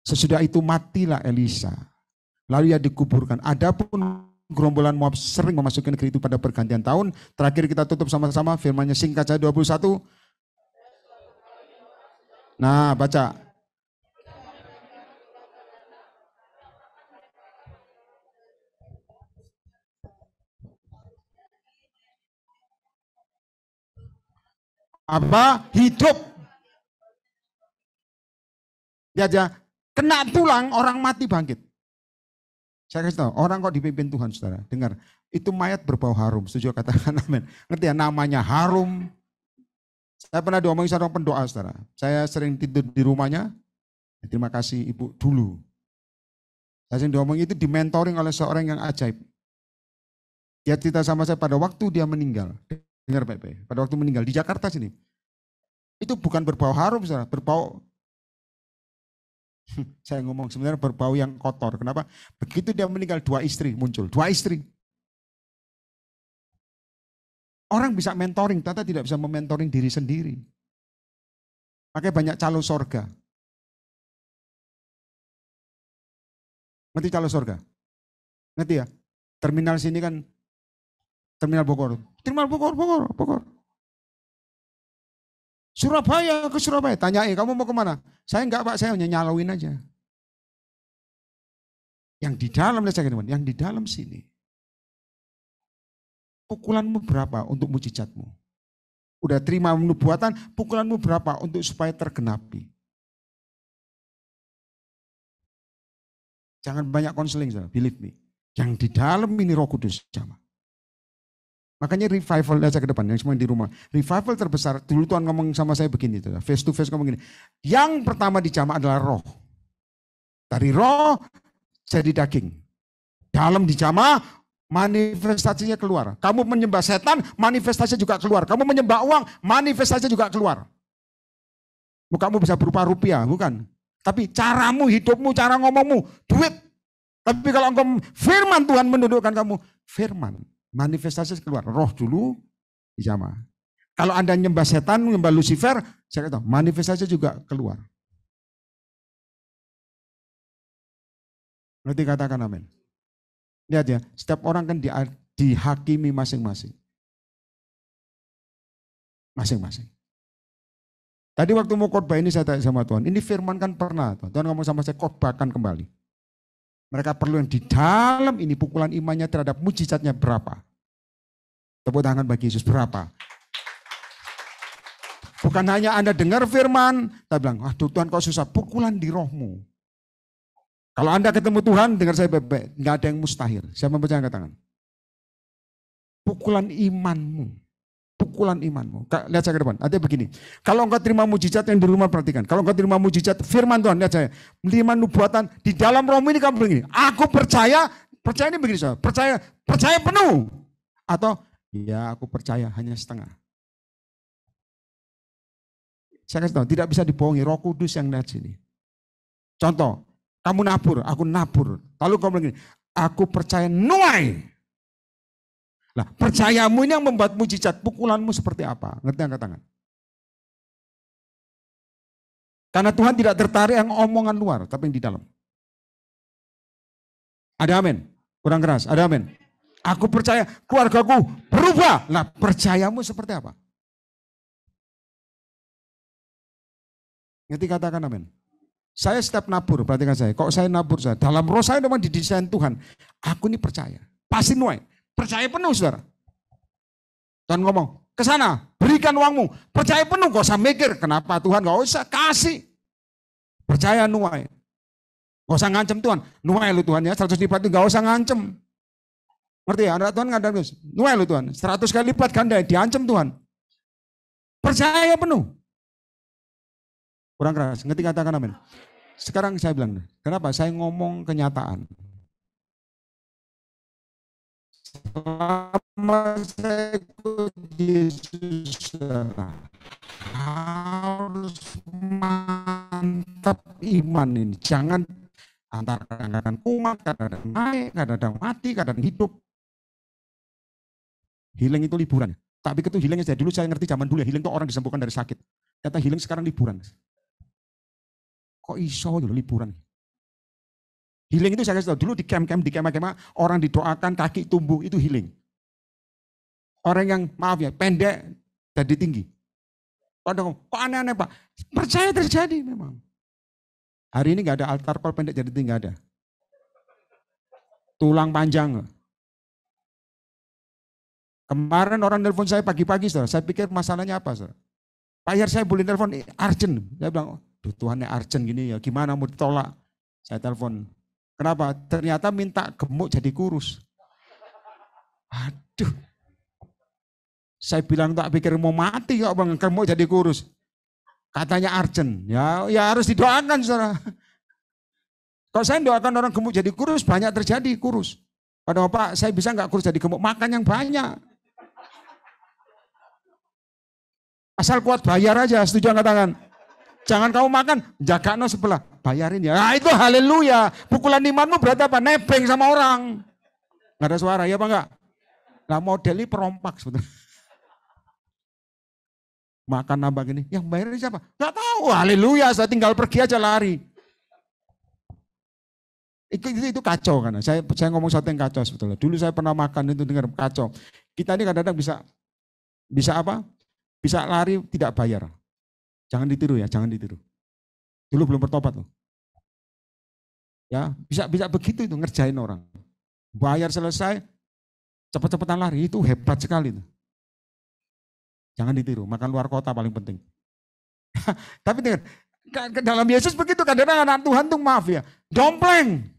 Sesudah itu matilah Elisa. Lalu ia dikuburkan. Adapun gerombolan Moab sering memasuki negeri itu pada pergantian tahun. Terakhir kita tutup sama-sama firman-Nya singkat saja 21. Nah, baca. Apa? Hidup. Dia aja kena tulang, orang mati bangkit. Saya kasih tahu, orang kok dipimpin Tuhan, saudara. Dengar, itu mayat berbau harum. Setuju katakan amin. Ngerti ya, namanya harum. Saya pernah diomongin seorang pendoa, saudara. Saya sering tidur di rumahnya. Terima kasih Ibu dulu. Saya sering diomongin itu dimentoring oleh seorang yang ajaib. Dia cerita sama saya pada waktu dia meninggal. Dengar baik-baik. Pada waktu meninggal di Jakarta sini. Itu bukan berbau harum, saudara. Berbau, saya ngomong sebenarnya berbau yang kotor. Kenapa? Begitu dia meninggal 2 istri muncul. 2 istri. Orang bisa mentoring, ternyata tidak bisa mementoring diri sendiri. Makanya banyak calo sorga. Ngerti calo sorga? Ngerti ya? Terminal sini kan, terminal Bogor. Terminal Bogor. Surabaya, ke Surabaya. Tanyain, kamu mau kemana? Saya enggak Pak, saya hanya nyalauin aja. Yang di dalam, lihat saya teman, yang di dalam sini. Pukulanmu berapa untuk mujizatmu? Udah terima nubuatan, pukulanmu berapa untuk supaya tergenapi? Jangan banyak konseling, believe me. Yang di dalam ini Roh Kudus sama. Makanya revival aja ke depan, yang semua di rumah. Revival terbesar, dulu Tuhan ngomong sama saya begini, face to face ngomong gini. Yang pertama dijamah adalah roh. Dari roh jadi daging. Dalam dijamah, manifestasinya keluar. Kamu menyembah setan, manifestasinya juga keluar. Kamu menyembah uang, manifestasinya juga keluar. Kamu bisa berupa rupiah, bukan. Tapi caramu, hidupmu, cara ngomongmu, duit. Tapi kalau engkau firman Tuhan menundukkan kamu, firman. Manifestasi keluar, roh dulu dijamah. Kalau Anda nyembah setan, nyembah Lucifer, saya kata manifestasi juga keluar. Nanti katakan amin. Lihat ya, setiap orang kan dihakimi masing-masing. Masing-masing. Tadi waktu mau khotbah ini saya tanya sama Tuhan, ini firman kan pernah, Tuhan ngomong sama saya, khotbahkan kembali. Mereka perlu yang di dalam ini pukulan imannya terhadap mujizatnya berapa? Tepuk tangan bagi Yesus, berapa? Bukan hanya Anda dengar firman, tapi bilang, aduh Tuhan kok susah, pukulan di rohmu. Kalau Anda ketemu Tuhan, dengar saya baik-baik, nggak ada yang mustahil. Siapa yang percaya angkat tangan? Pukulan imanmu. Pukulan imanmu. Lihat saya ke depan, artinya begini. Kalau engkau terima mujizat yang di rumah, perhatikan. Kalau engkau terima mujizat firman Tuhan, lihat saya. Terima nubuatan, di dalam rohmu ini kamu begini. Aku percaya ini begini saudara. Percaya penuh. Atau, ya aku percaya hanya setengah. Saya kasih tahu, tidak bisa dibohongi, Roh Kudus yang lihat sini. Contoh, kamu nabur, aku nabur. Lalu kamu begini, aku percaya nuai. Nah, percayamu ini yang membuat mujizat, pukulanmu seperti apa? Ngerti angkat tangan? Karena Tuhan tidak tertarik yang omongan luar, tapi yang di dalam. Ada amin? Kurang keras, ada amin? Aku percaya keluargaku berubah. Nah, percayamu seperti apa? Ngerti katakan amin? Saya setiap nabur, perhatikan saya. Kok saya nabur saya? Dalam roh saya memang didesain Tuhan. Aku ini percaya. Pasti nuai. Percaya penuh, saudara. Tuhan ngomong, ke sana, berikan uangmu. Percaya penuh, gak usah mikir. Kenapa Tuhan? Gak usah, kasih. Percaya nuai. Gak usah ngancem Tuhan. Nuai lu Tuhan ya, 100 lipat itu gak usah ngancem. Ngerti ya? Anak Tuhan nggak ada terus. Nuai lu Tuhan, 100 kali lipat ganda, diancem Tuhan. Percaya penuh. Kurang keras, ngerti katakan amin. Sekarang saya bilang, kenapa? Saya ngomong kenyataan. Selama saya ikut Yesus, harus mantap iman ini. Jangan antara kadang-kadang kumat, kadang-kadang naik, kadang-kadang mati, kadang-kadang hidup. Healing itu liburan. Tak pikir itu healingnya saya dulu, saya ngerti zaman dulu ya, healing itu orang disembuhkan dari sakit. Kata healing sekarang liburan. Kok iso dulu liburan? Healing itu saya kasih tahu dulu di camp-camp, di kemah-kemah, orang didoakan kaki tumbuh, itu healing. Orang yang maaf ya, pendek jadi tinggi. Kok aneh-aneh Pak? Percaya terjadi memang. Hari ini nggak ada altar call pendek jadi tinggi, nggak ada. Tulang panjang. Kemarin orang telepon saya pagi-pagi, saudara. Saya pikir masalahnya apa, saudara? Pak Yar, saya boleh telepon urgent. Saya bilang, duh Tuhannya urgent gini ya, gimana mau ditolak? Saya telepon. Kenapa? Ternyata minta gemuk jadi kurus. Aduh. Saya bilang tak pikir mau mati kok bang, gemuk jadi kurus. Katanya urgent. Ya harus didoakan, saudara. Kalau saya doakan orang gemuk jadi kurus, banyak terjadi kurus. Padahal Pak, saya bisa nggak kurus jadi gemuk? Makan yang banyak. Asal kuat bayar aja, setuju katakan. Jangan kamu makan, jaga no sebelah, bayarin ya. Nah itu haleluya. Pukulan imanmu berarti apa? Nebeng sama orang. Nggak ada suara, ya apa enggak? Nah model ini perompak sebetulnya. Makan nambah gini, yang bayarin siapa? Nggak tahu, haleluya. Saya tinggal pergi aja lari. Itu kacau kan. Saya ngomong satu yang kacau sebetulnya. Dulu saya pernah makan itu dengar kacau. Kita ini kadang-kadang bisa apa? Bisa lari tidak bayar. Jangan ditiru ya, jangan ditiru. Dulu belum bertobat loh. Ya, bisa begitu itu ngerjain orang. Bayar selesai, cepat-cepatan lari, itu hebat sekali. Jangan ditiru, makan luar kota paling penting. Tapi dengar, dalam Yesus begitu, kadang-kadang anak Tuhan tuh maaf ya, dompleng.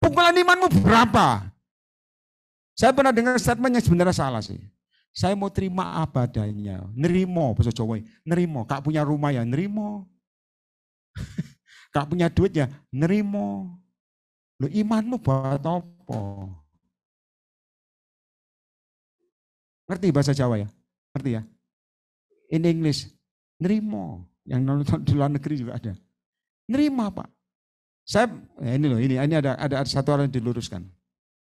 Pukulan imanmu berapa? Saya pernah dengar statement yang sebenarnya salah sih. Saya mau terima apa adanya, nerimo, bahasa Jawa, nerimo. Kak punya rumah ya, nerimo. Kak punya duit ya, nerimo. Lo imanmu buat apa? Ngerti bahasa Jawa ya? Ngerti ya? In English, nerimo. Yang nonton di luar negeri juga ada. Nerima Pak. Saya, ini loh, ini ada satu orang yang diluruskan.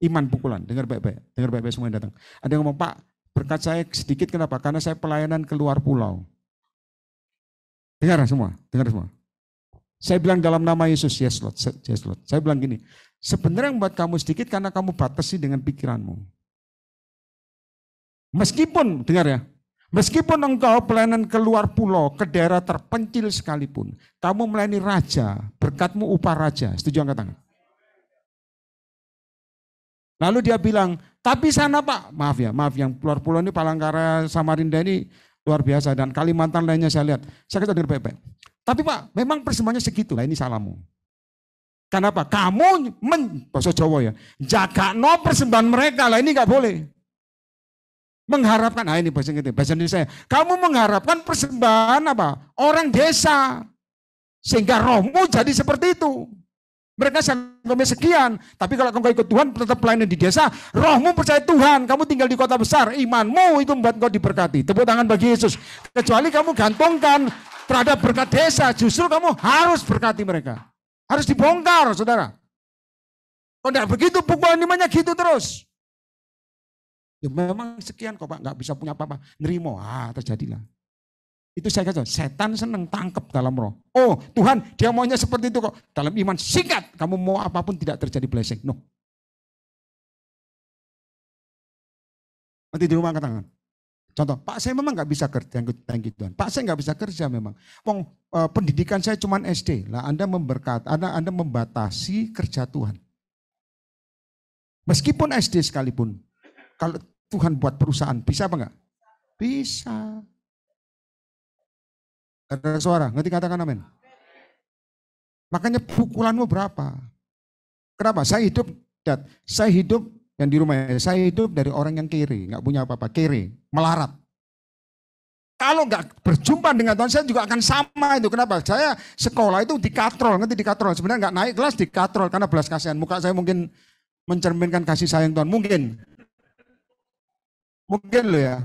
Iman pukulan, dengar baik-baik semua yang datang. Ada yang ngomong, Pak, berkat saya sedikit kenapa? Karena saya pelayanan keluar pulau. Dengar semua. Saya bilang dalam nama Yesus, yes Lord. Saya bilang gini, sebenarnya yang buat kamu sedikit karena kamu batasi dengan pikiranmu. Meskipun, dengar ya, meskipun engkau pelayanan keluar pulau, ke daerah terpencil sekalipun, kamu melayani raja, berkatmu upah raja. Setuju angkat tangan? Lalu dia bilang, tapi sana Pak, maaf yang keluar pulau ini Palangkaraya, Samarinda ini luar biasa. Dan Kalimantan lainnya saya lihat. Saya kata dengar baik-baik. Tapi Pak, memang persembahannya segitu lah, ini salahmu. Kenapa? Kamu, bahasa Jawa ya, jaga no persembahan mereka lah, ini gak boleh. Mengharapkan, ini bahasa Indonesia saya. Kamu mengharapkan persembahan apa? Orang desa. Sehingga rohmu jadi seperti itu. Mereka sampai sekian, tapi kalau kamu ikut Tuhan tetap pelayanan di desa, rohmu percaya Tuhan, kamu tinggal di kota besar, imanmu itu membuat kau diberkati. Tepuk tangan bagi Yesus. Kecuali kamu gantungkan terhadap berkat desa, justru kamu harus berkati mereka. Harus dibongkar, saudara. Kalau tidak begitu, pukulan imannya gitu terus. Ya memang sekian kok Pak, nggak bisa punya apa-apa. Nerimo, terjadilah. Itu saya kata, setan senang tangkap dalam roh. Oh Tuhan, dia maunya seperti itu kok. Dalam iman singkat, kamu mau apapun tidak terjadi blessing. No. Nanti di rumah angkat tangan. Contoh, Pak saya memang nggak bisa kerja, thank you Tuhan. Pak saya nggak bisa kerja memang. Pendidikan saya cuma SD. Lah Anda Anda membatasi kerja Tuhan. Meskipun SD sekalipun, kalau Tuhan buat perusahaan, bisa apa enggak? Bisa. Ada suara, ngerti katakan amin. Makanya pukulanmu berapa? Kenapa? Saya hidup yang di rumah, saya hidup dari orang yang kere, nggak punya apa-apa, kere, melarat. Kalau nggak berjumpa dengan Tuhan, saya juga akan sama itu. Kenapa? Saya sekolah itu dikatrol, ngerti dikatrol. Sebenarnya nggak naik kelas dikatrol karena belas kasihan. Muka saya mungkin mencerminkan kasih sayang Tuhan, mungkin loh ya.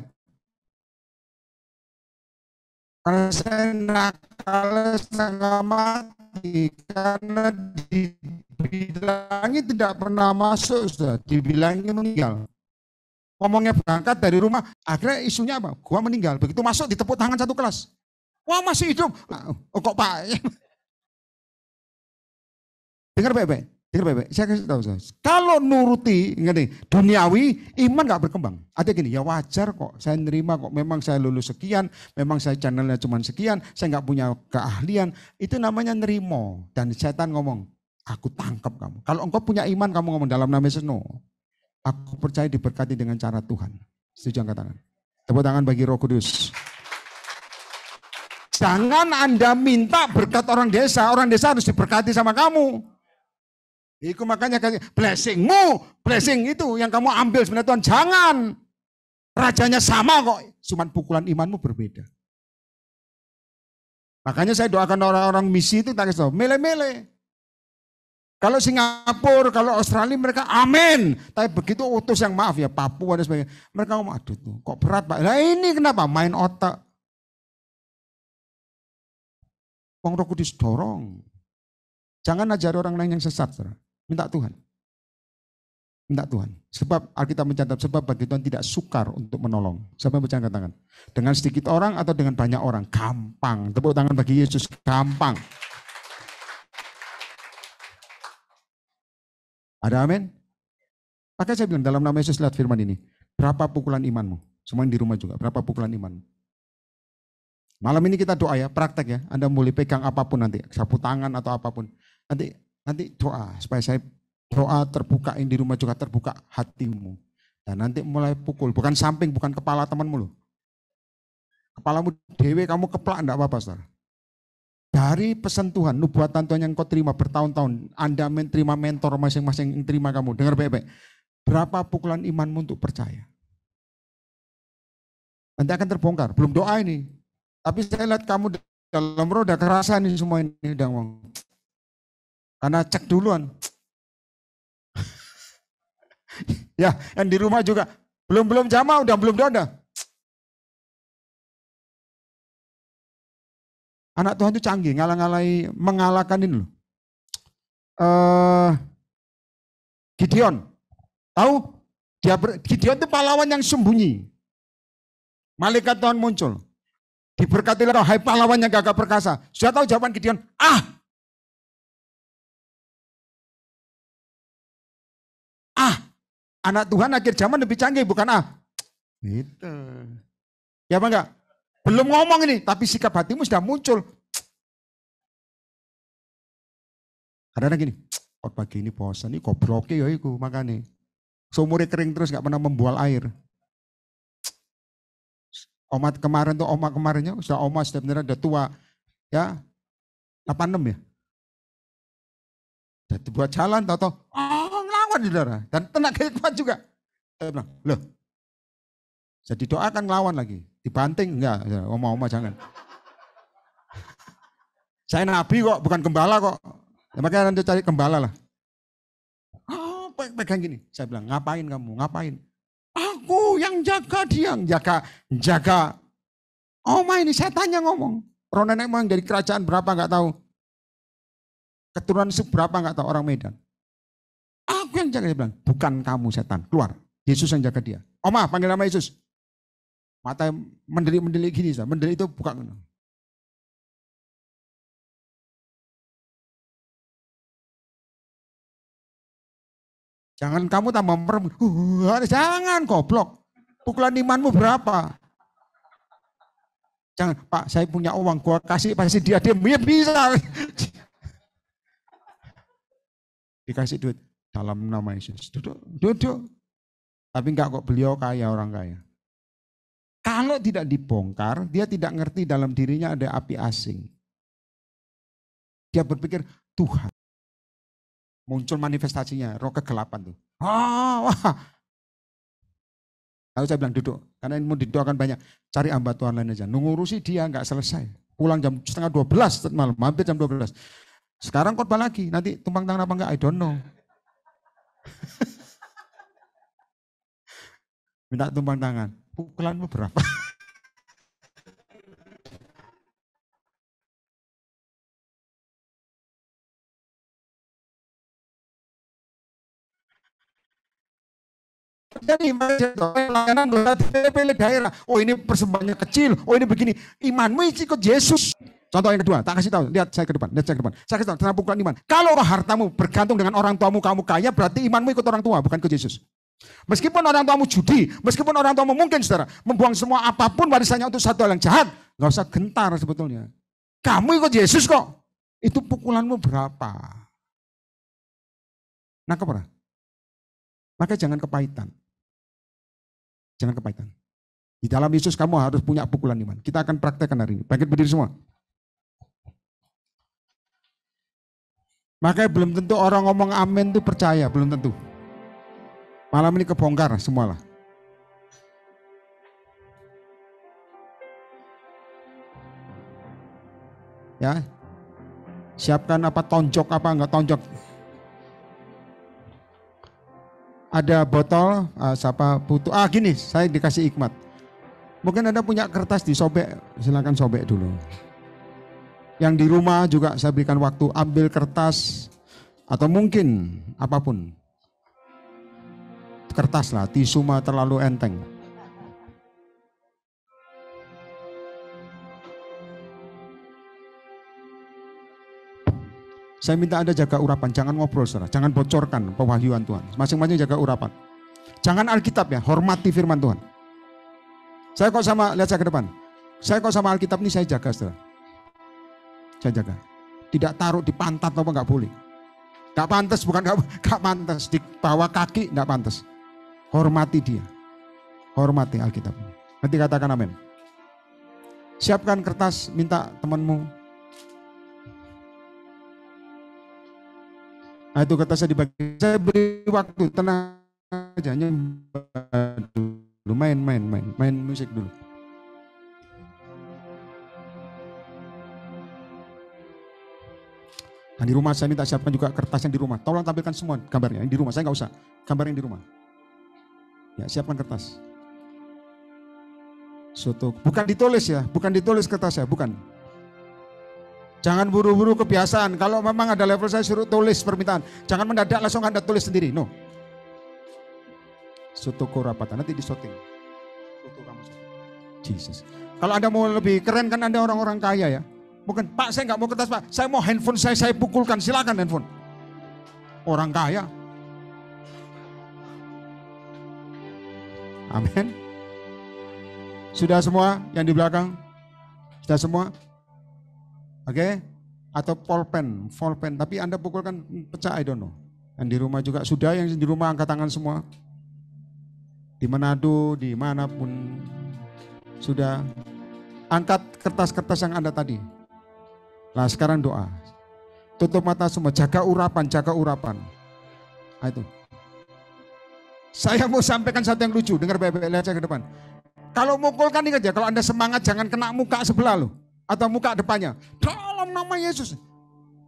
Karena saya nakal setengah mati, karena dibilangi tidak pernah masuk, sudah dibilangi meninggal. Ngomongnya berangkat dari rumah, akhirnya isunya apa? Gua meninggal. Begitu masuk ditepuk tangan satu kelas. Wah masih hidup. Oh, kok Pak? Dengar baik-baik. Saya kasih tahu. Kalau nuruti, ngerti, duniawi, iman gak berkembang. Ada gini, ya wajar kok. Saya nerima kok. Memang saya lulus sekian, memang saya channelnya cuma sekian, saya nggak punya keahlian. Itu namanya nerimo. Dan setan ngomong, aku tangkap kamu. Kalau engkau punya iman, kamu ngomong dalam nama Yesus, no. Aku percaya diberkati dengan cara Tuhan. Setuju, angkat tangan. Tepuk tangan bagi Roh Kudus. Jangan Anda minta berkat orang desa harus diberkati sama kamu. Itu makanya blessingmu, blessing itu yang kamu ambil sebenarnya Tuhan. Jangan. Rajanya sama kok, cuman pukulan imanmu berbeda. Makanya saya doakan orang-orang misi itu tak tahu, mele-mele. Kalau Singapura, kalau Australia mereka amin. Tapi begitu utus yang maaf ya Papua dan sebagainya. Mereka ngomong aduh tuh kok berat Pak. Nah ini kenapa main otak. Wong Roh Kudus dorong. Jangan ajari orang lain yang sesat. Saudara. Minta Tuhan. Minta Tuhan. Sebab Alkitab mencatat sebab bagi Tuhan tidak sukar untuk menolong. Siapa yang bercanda tangan? Dengan sedikit orang atau dengan banyak orang? Gampang. Tepuk tangan bagi Yesus. Gampang. Ada amin? Makanya saya bilang dalam nama Yesus lihat firman ini. Berapa pukulan imanmu? Semuanya di rumah juga. Berapa pukulan imanmu? Malam ini kita doa ya, praktek ya. Anda boleh pegang apapun nanti. Sapu tangan atau apapun. Nanti doa. Supaya saya doa terbuka di rumah juga terbuka hatimu. Dan nanti mulai pukul. Bukan samping, bukan kepala temanmu loh. Kepalamu dewe kamu keplak enggak apa-apa saudara. Dari pesan Tuhan, nubuatan Tuhan yang kau terima bertahun-tahun, Anda menerima mentor masing-masing yang terima kamu. Dengar baik-baik. Berapa pukulan imanmu untuk percaya? Nanti akan terbongkar. Belum doa ini. Tapi saya lihat kamu dalam roh udah kerasa nih semua ini. Udah ngomong. Karena cek duluan. Ya, yang di rumah juga. Belum jamaah, belum doa. Anak Tuhan itu canggih, mengalahkan ini loh. Gideon, tahu? Gideon itu pahlawan yang sembunyi. Malaikat Tuhan muncul. Diberkatilah hai pahlawan yang gagah perkasa. Sudah tahu jawaban Gideon? Anak Tuhan akhir zaman lebih canggih, bukan Gitu. Ya apa enggak? Belum ngomong ini, tapi sikap hatimu sudah muncul. Kadang-kadang gini, pagi ini bosan, ini gobloknya ya itu makanya. Seumurnya kering terus gak pernah membual air. Oma kemarinnya, sudah oma sebenarnya udah tua. Ya, 86 ya. Jadi buat jalan, tau-tau, ngelawan saudara. Dan tenaga kuat juga. Saya bilang, loh, jadi doakan ngelawan lagi. Dibanting, enggak, oma jangan. Saya nabi kok, bukan gembala kok. Ya, makanya nanti cari gembala lah. Pegang gini. Saya bilang, ngapain kamu? Ngapain? Aku yang jaga dia. Jaga. Oma ini setannya ngomong. Orang nenek moyang dari kerajaan berapa enggak tahu. Keturunan berapa enggak tahu orang Medan. Aku yang jaga. Dia bilang, bukan kamu setan. Keluar. Yesus yang jaga dia. Oma, panggil nama Yesus. Mata mendelik gini, mendelik itu buka. Jangan kamu tambah merem. Jangan goblok. Pukulan imanmu berapa? Jangan, Pak, saya punya uang, gua kasih pasti dia diam. Ya bisa. Dikasih duit dalam nama Yesus. Duduk. Tapi enggak kok, beliau kaya, orang kaya. Kalau tidak dibongkar, dia tidak ngerti dalam dirinya ada api asing. Dia berpikir, Tuhan. Muncul manifestasinya, roh kegelapan tuh. Wah. Lalu saya bilang duduk, karena mau didoakan banyak. Cari hamba Tuhan lain aja. Ngurusi dia nggak selesai. Pulang jam setengah 12 malam, hampir jam 12. Sekarang khotbah lagi, nanti tumpang tangan apa enggak, I don't know. Minta tumpang tangan, pukulanmu berapa? Jadi layanan pilih daerah. Oh ini persembahannya kecil. Oh ini begini. Imanmu ikut Yesus. Contoh yang kedua, tak kasih tahu. Lihat saya ke depan. Saya kasih tahu tentang pukulan iman. Kalau hartamu bergantung dengan orang tuamu, kamu kaya, berarti imanmu ikut orang tua, bukan ke Yesus. Meskipun orang tuamu judi, meskipun orang tuamu mungkin saudara membuang semua apapun warisannya untuk satu hal yang jahat, nggak usah gentar sebetulnya. Kamu ikut Yesus kok. Itu pukulanmu berapa? Nah kepada. Maka jangan kepahitan. Jangan kepahitan. Di dalam Yesus kamu harus punya pukulan iman. Kita akan praktekkan hari ini. Bangkit berdiri semua. Makanya belum tentu orang ngomong amin itu percaya. Belum tentu. Malam ini kebongkar semualah. Ya. Siapkan apa tonjok apa enggak tonjok. Ada botol, siapa butuh, gini, saya dikasih hikmat. Mungkin Anda punya kertas disobek, silakan sobek dulu. Yang di rumah juga saya berikan waktu, ambil kertas, atau mungkin apapun. Kertas lah, tisu mah terlalu enteng. Saya minta Anda jaga urapan, jangan ngobrol saudara, jangan bocorkan pewahyuan Tuhan. Masing-masing jaga urapan. Jangan Alkitab ya, hormati firman Tuhan. Saya kok sama, lihat saya ke depan. Saya kok sama Alkitab ini saya jaga saudara. Saya jaga. Tidak taruh di pantat apa enggak boleh. Enggak pantas, bukan enggak pantas. Di bawah kaki enggak pantas. Hormati dia. Hormati Alkitab ini. Nanti katakan amin. Siapkan kertas, minta temanmu. Nah itu kata saya dibagi, saya beri waktu, tenang aja, dulu main musik dulu. Nah di rumah saya minta siapkan juga kertas yang di rumah, tolong tampilkan semua gambarnya, yang di rumah, saya nggak usah, gambar yang di rumah. Ya siapkan kertas. Bukan ditulis ya, bukan ditulis kertasnya, bukan. Jangan buru-buru kebiasaan. Kalau memang ada level saya suruh tulis permintaan. Jangan mendadak langsung Anda tulis sendiri. No. Sotoko rapatan. Nanti disoting. Jesus. Kalau Anda mau lebih keren kan Anda orang-orang kaya ya. Bukan, Pak saya nggak mau kertas Pak. Saya mau handphone saya pukulkan. Silakan handphone. Orang kaya. Amin. Sudah semua yang di belakang? Sudah semua? Oke, atau pulpen, tapi Anda pukulkan pecah, I don't know. Yang di rumah juga sudah, yang di rumah angkat tangan semua. Di Manado, di manapun sudah. Angkat kertas-kertas yang Anda tadi. Nah sekarang doa. Tutup mata semua, jaga urapan. Nah, itu. Saya mau sampaikan satu yang lucu, dengar baik-baik, lihat saya ke depan. Kalau mukulkan ingat ya, kalau Anda semangat jangan kena muka sebelah loh. Atau muka depannya, dalam nama Yesus.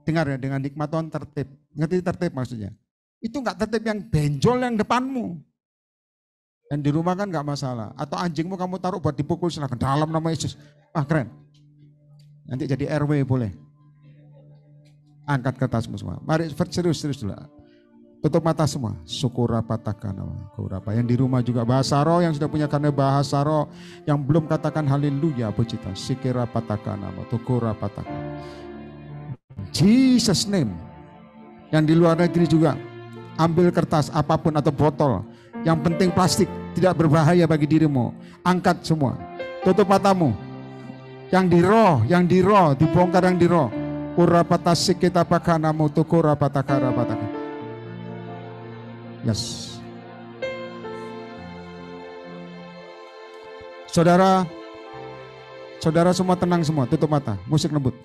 Dengar ya, dengan nikmat Tuhan tertib. Ngerti tertib maksudnya? Itu enggak tertib yang benjol yang depanmu. Dan di rumah kan enggak masalah. Atau anjingmu kamu taruh buat dipukul, silakan dalam nama Yesus. Keren. Nanti jadi RW boleh. Angkat kertasmu semua. Mari serius dulu. Tutup mata semua. Syukura patakana. Yang di rumah juga bahasa roh, yang sudah punya karena bahasa roh, yang belum katakan haleluya puji Tuhan. Sikira patakana. Tukura patakana. Jesus name. Yang di luar negeri juga ambil kertas apapun atau botol. Yang penting plastik, tidak berbahaya bagi dirimu. Angkat semua. Tutup matamu. Yang di roh, dibongkar yang di roh. Urapatasik kita pakana mutukura patakara patakana. Yes. Saudara semua tenang semua, tutup mata, musik lembut.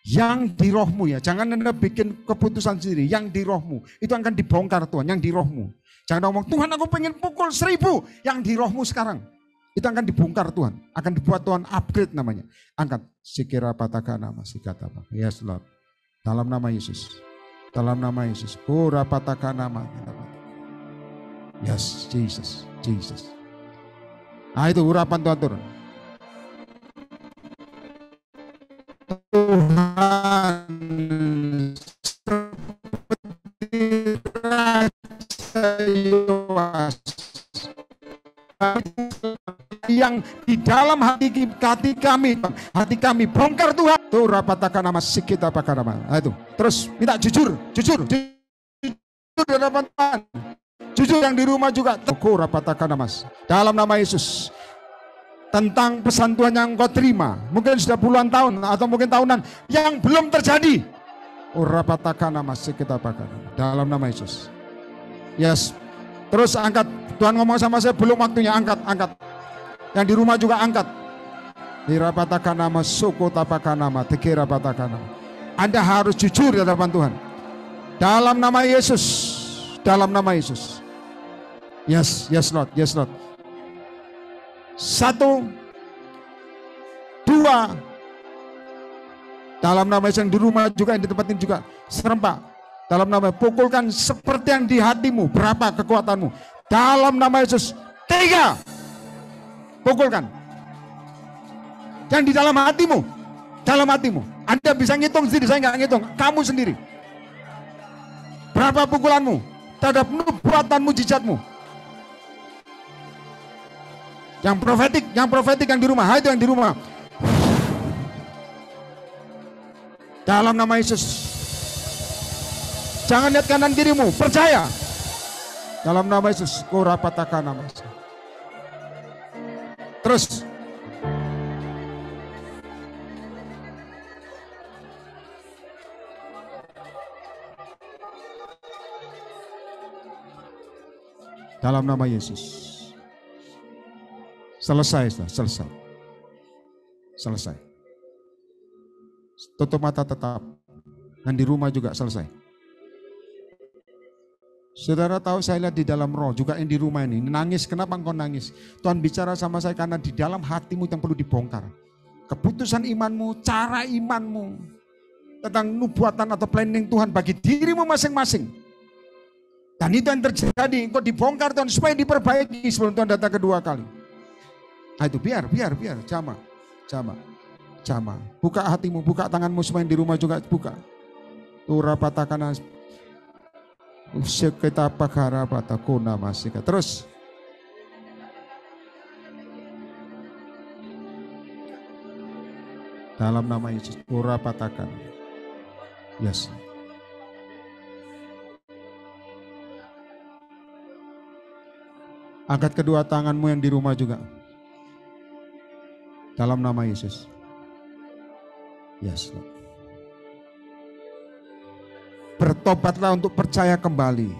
Yang di rohmu ya, jangan Anda bikin keputusan sendiri. Yang di rohmu, itu akan dibongkar Tuhan, yang di rohmu. Jangan ngomong, Tuhan aku pengen pukul 1000. Yang di rohmu sekarang, itu akan dibongkar Tuhan. Akan dibuat Tuhan upgrade namanya. Angkat, sikira pataka nama, sikata apa. Yes Lord. Dalam nama Yesus. Dalam nama Yesus. Pura pataka nama. Yes, Jesus, Jesus. Nah itu urapan Tuhan turun. Tuhan seperti Raja Yoas yang di dalam hati kami bongkar Tuhan. Tuh rapatakan nama sikita pakai nama. Nah, itu terus minta jujur di hadapan Tuhan. Jujur yang di rumah juga. Tuh rapatakan nama dalam nama Yesus. Tentang pesan Tuhan yang kau terima, mungkin sudah puluhan tahun atau mungkin tahunan yang belum terjadi. Urapatakan nama kita pakai dalam nama Yesus. Yes. Terus angkat. Tuhan ngomong sama saya belum waktunya, angkat. Yang di rumah juga angkat. Dirapatakan nama suku tapakan nama tekira patakan nama. Anda harus jujur di hadapan Tuhan. Dalam nama Yesus. Dalam nama Yesus. Yes Lord, yes Lord. 1, 2 dalam nama Yesus, yang di rumah juga, yang di tempat ini juga serempak dalam nama, pukulkan seperti yang di hatimu, berapa kekuatanmu dalam nama Yesus. 3 pukulkan yang di dalam hatimu, Anda bisa ngitung sendiri, saya nggak ngitung, kamu sendiri berapa pukulanmu terhadap nubuatan mujizatmu. Yang profetik yang di rumah, itu yang di rumah. Dalam nama Yesus. Jangan lihat kanan kirimu, percaya. Dalam nama Yesus, kurapatakan nama Yesus. Terus. Dalam nama Yesus. Selesai. Tutup mata tetap. Dan di rumah juga selesai. Saudara tahu, saya lihat di dalam roh juga yang di rumah ini. Nangis, kenapa engkau nangis? Tuhan bicara sama saya karena di dalam hatimu yang perlu dibongkar. Keputusan imanmu, cara imanmu. Tentang nubuatan atau planning Tuhan bagi dirimu masing-masing. Dan itu yang terjadi, engkau dibongkar Tuhan supaya diperbaiki sebelum Tuhan datang kedua kali. Nah itu biar, jama. Buka hatimu, buka tanganmu semua yang di rumah juga buka. Turapatakan sekita pakara patakuna masika. Terus. Dalam nama Yesus, turapatakan. Yes. Angkat kedua tanganmu yang di rumah juga. Dalam nama Yesus. Yes, Lord. Bertobatlah untuk percaya kembali.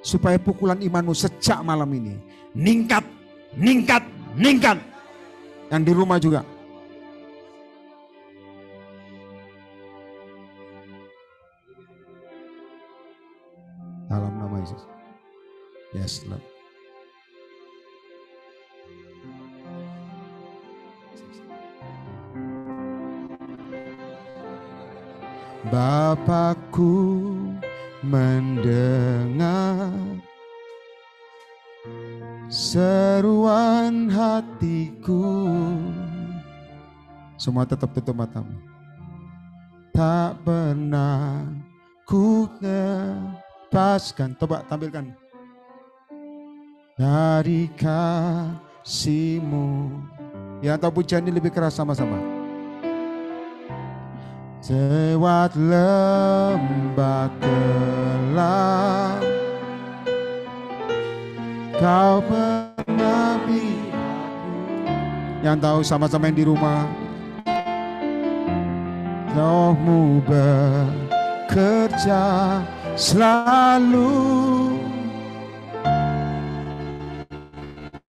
Supaya pukulan imanmu sejak malam ini ningkat. Yang di rumah juga. Dalam nama Yesus. Yes, Lord. Bapakku mendengar seruan hatiku. Semua tetap tutup matamu. Tak pernah ku lepaskan. Coba tampilkan. Dari kasih-Mu. Ya, atau pujian ini lebih keras sama-sama. Lewat lembah gelap, Kau penapi. Yang tahu sama-sama yang di rumah. Roh-Mu bekerja selalu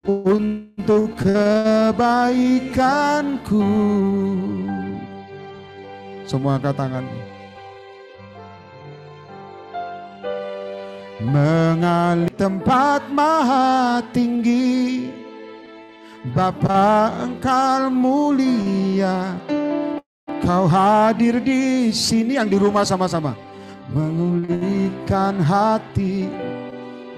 untuk kebaikanku. Semua angkat tangan. Mengalir tempat maha tinggi, Bapa Engkau mulia, Kau hadir di sini. Yang di rumah sama-sama. Memulihkan hati,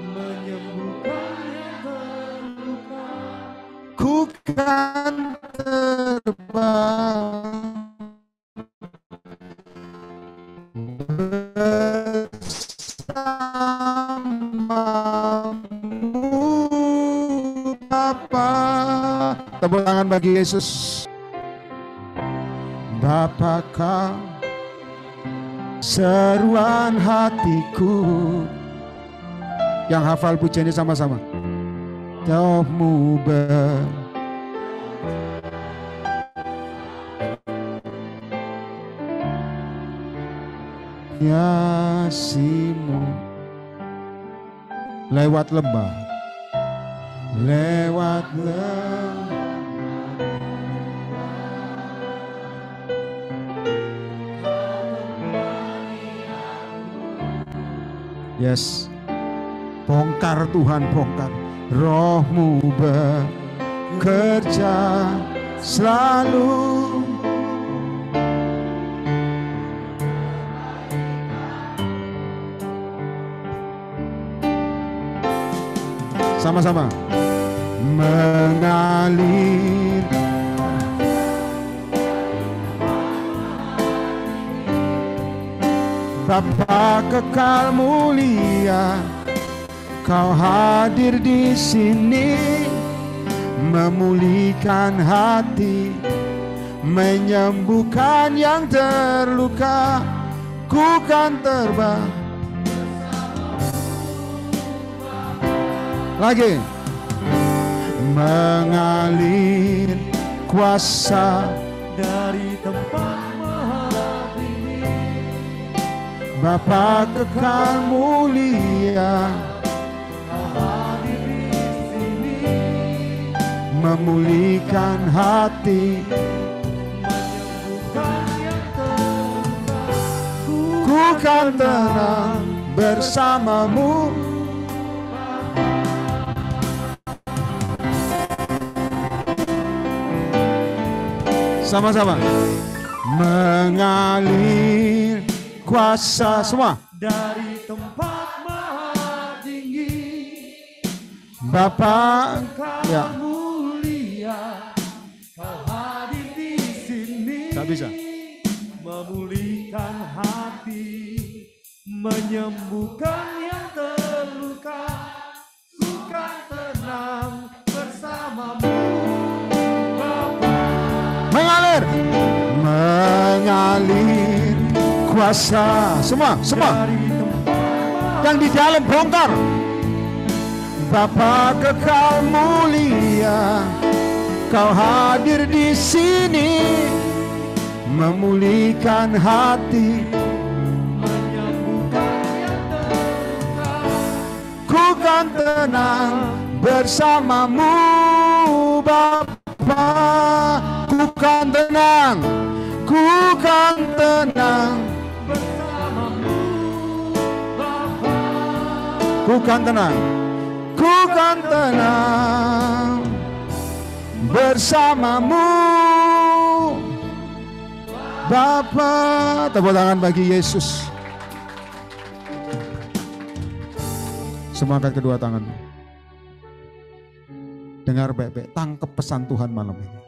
menyembuhkan yang terluka, ku kan terbang bersamamu Bapa. Tepuk tangan bagi Yesus. Bapa, Kau seruan hatiku. Yang hafal pujiannya sama-sama. Taumu bernyasimu lewat lembah, lewat lembah. Yes, bongkar Tuhan, bongkar. Roh-Mu bekerja selalu. Sama-sama. Mengalir Bapa kekal mulia, Kau hadir di sini, memulihkan hati, menyembuhkan yang terluka, ku kan terbang. Lagi. Mengalir kuasa dari tempat maha tinggi, Bapa kekal mulia, Kau hadir di sini, memulihkan hati, menyembuhkan yang terluka, ku kan tenang bersamamu. Sama-sama. Mengalir kuasa semua dari tempat maha tinggi, Bapa ya mulia, Kau hadir di sini. Tak bisa. Memulihkan hati, menyembuhkan yang terluka, ku kan tenang bersamamu. Mengalir kuasa semua yang di dalam bongkar. Bapa kekal mulia, Kau hadir di sini, memulihkan hati, menyembuhkan yang terluka, ku kan tenang bersamamu Bapa. Ku kan tenang bersamamu Bapa. Ku kan tenang bersamamu Bapa. Tepuk tangan bagi Yesus. Semua angkat kedua tangan. Dengar baik-baik, tangkap pesan Tuhan malam ini.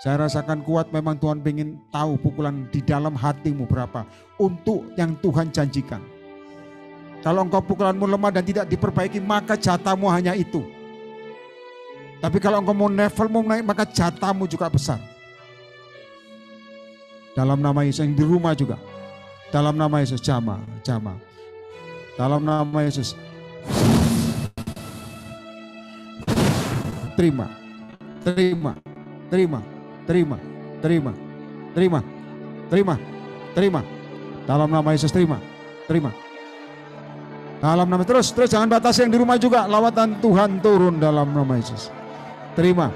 Saya rasakan kuat, memang Tuhan ingin tahu pukulan di dalam hatimu berapa untuk yang Tuhan janjikan. Kalau engkau pukulanmu lemah dan tidak diperbaiki, maka jatahmu hanya itu. Tapi kalau engkau mau levelmu naik, maka jatahmu juga besar. Dalam nama Yesus, yang di rumah juga. Dalam nama Yesus, jamaah. Dalam nama Yesus. Terima. Dalam nama Yesus, terima. Dalam nama, terus jangan batasi yang di rumah juga. Lawatan Tuhan turun dalam nama Yesus. Terima.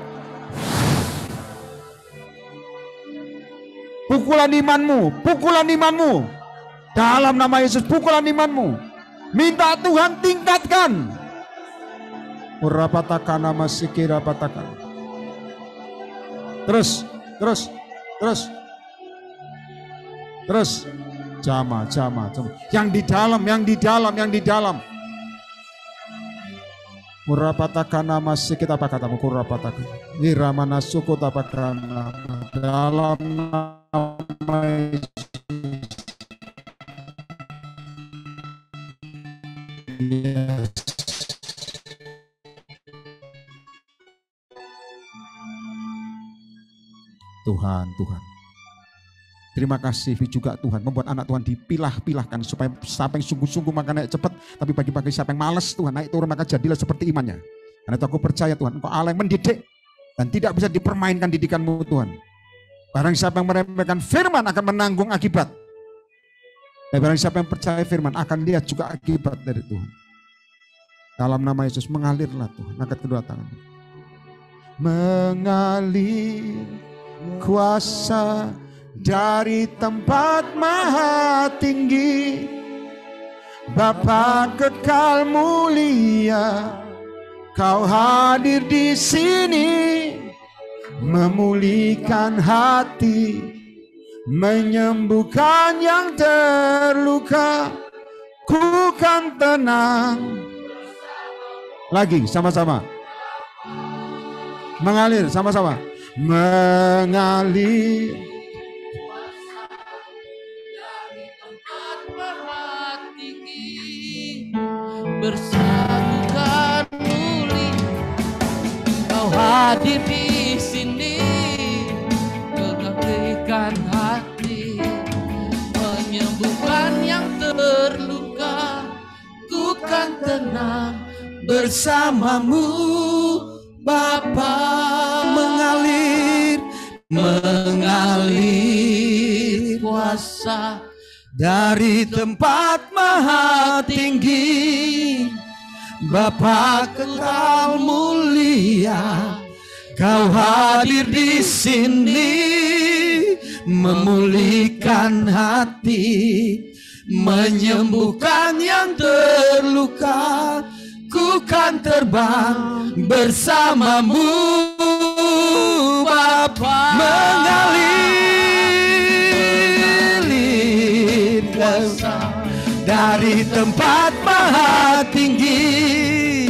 pukulan imanmu, pukulan imanmu. Dalam nama Yesus, pukulan imanmu. Minta Tuhan tingkatkan. Urapatakan nama sikira patakan. Terus. Jama. Yang di dalam. Kurapatakan nama sikit apa katamu kurapatakan. Iramana suku tapakan dalam nama Yesus. Tuhan. Terima kasih juga Tuhan membuat anak Tuhan dipilah-pilahkan supaya siapa yang sungguh-sungguh maka naik cepat, tapi bagi siapa yang malas Tuhan naik turun maka jadilah seperti imannya. Karena itu aku percaya Tuhan, Engkau Allah yang mendidik dan tidak bisa dipermainkan didikanmu Tuhan. Barang siapa yang meremehkan firman akan menanggung akibat. Dan barang siapa yang percaya firman akan lihat juga akibat dari Tuhan. Dalam nama Yesus mengalirlah Tuhan, angkat kedua tangan. Mengalir kuasa dari tempat maha tinggi, Bapa kekal mulia, Kau hadir di sini, memulihkan hati, menyembuhkan yang terluka, ku kan tenang. Lagi sama-sama. Mengalir sama-sama. Mengalir bersatukan muli, Kau hadir di sini, mengalirkan hati, menyembuhkan yang terluka, ku kan tenang bersamamu Bapa. Mengalir kuasa dari tempat maha tinggi, Bapa kekal mulia, Kau hadir di sini, memulihkan hati, menyembuhkan yang terluka, ku kan terbang bersamamu Bapa. Mengalir kuasa dari tempat maha tinggi,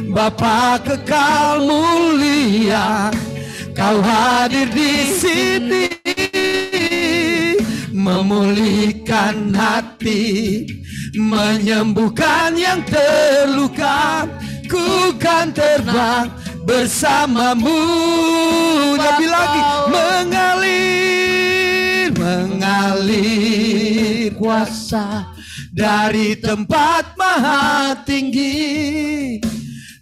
Bapa kekal mulia, Kau hadir di sini, memulihkan hati, menyembuhkan yang terluka, ku kan terbang bersamamu. Lebih lagi, mengalir kuasa dari tempat maha tinggi,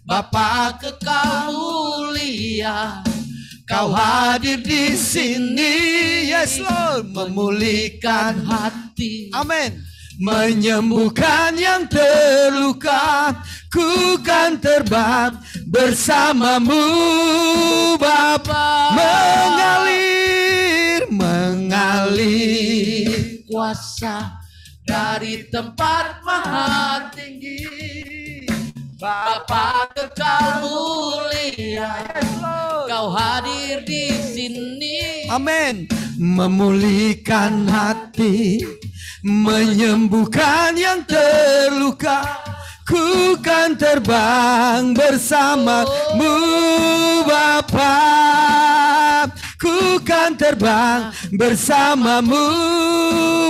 Bapa kekal mulia, Kau hadir di sini. Yes Lord, memulihkan hati. Amin. Menyembuhkan yang terluka, ku kan terbang bersamamu Bapa. Mengalir kuasa dari tempat maha tinggi, Bapa kekal mulia, Kau hadir di sini. Amin. Memulihkan hati, menyembuhkan yang terluka, ku kan terbang bersamamu Bapa. Ku kan terbang bersamamu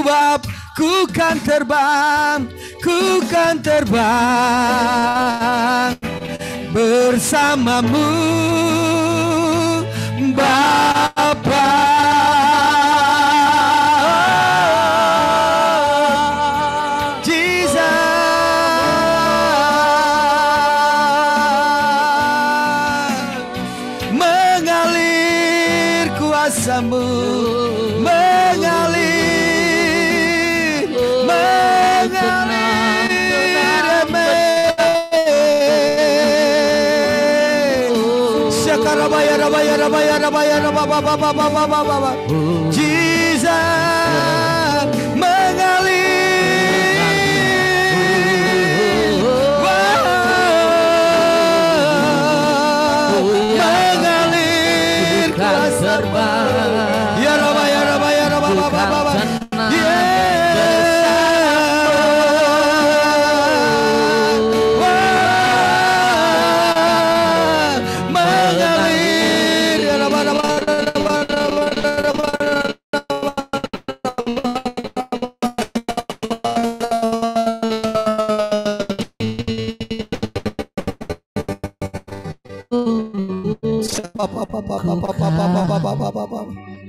Bapa. Ku kan terbang bersamamu Bapa. Mengalir kuasamu, mengalir, Jesus,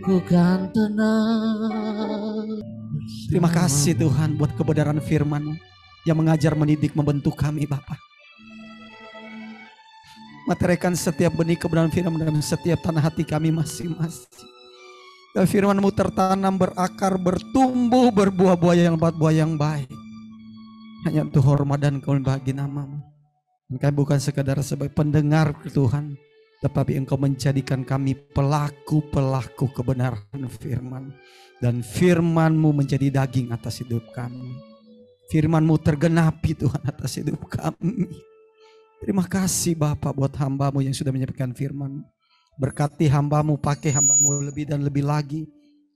Ku kan tenang. Terima kasih Tuhan buat kebenaran firman-Mu yang mengajar, mendidik, membentuk kami Bapa. Materikan setiap benih kebenaran firman dalam setiap tanah hati kami masing-masing. Dan firman-Mu tertanam, berakar, bertumbuh, berbuah-buah yang lebat, buah yang baik. Hanya untuk hormat dan kemuliaan bagi nama-Mu. Kami bukan sekadar sebagai pendengar Tuhan, tetapi Engkau menjadikan kami pelaku-pelaku kebenaran firman. Dan firman-Mu menjadi daging atas hidup kami. Firman-Mu tergenapi Tuhan atas hidup kami. Terima kasih Bapa buat hamba-Mu yang sudah menyampaikan firman. Berkati hamba-Mu, pakai hamba-Mu lebih dan lebih lagi.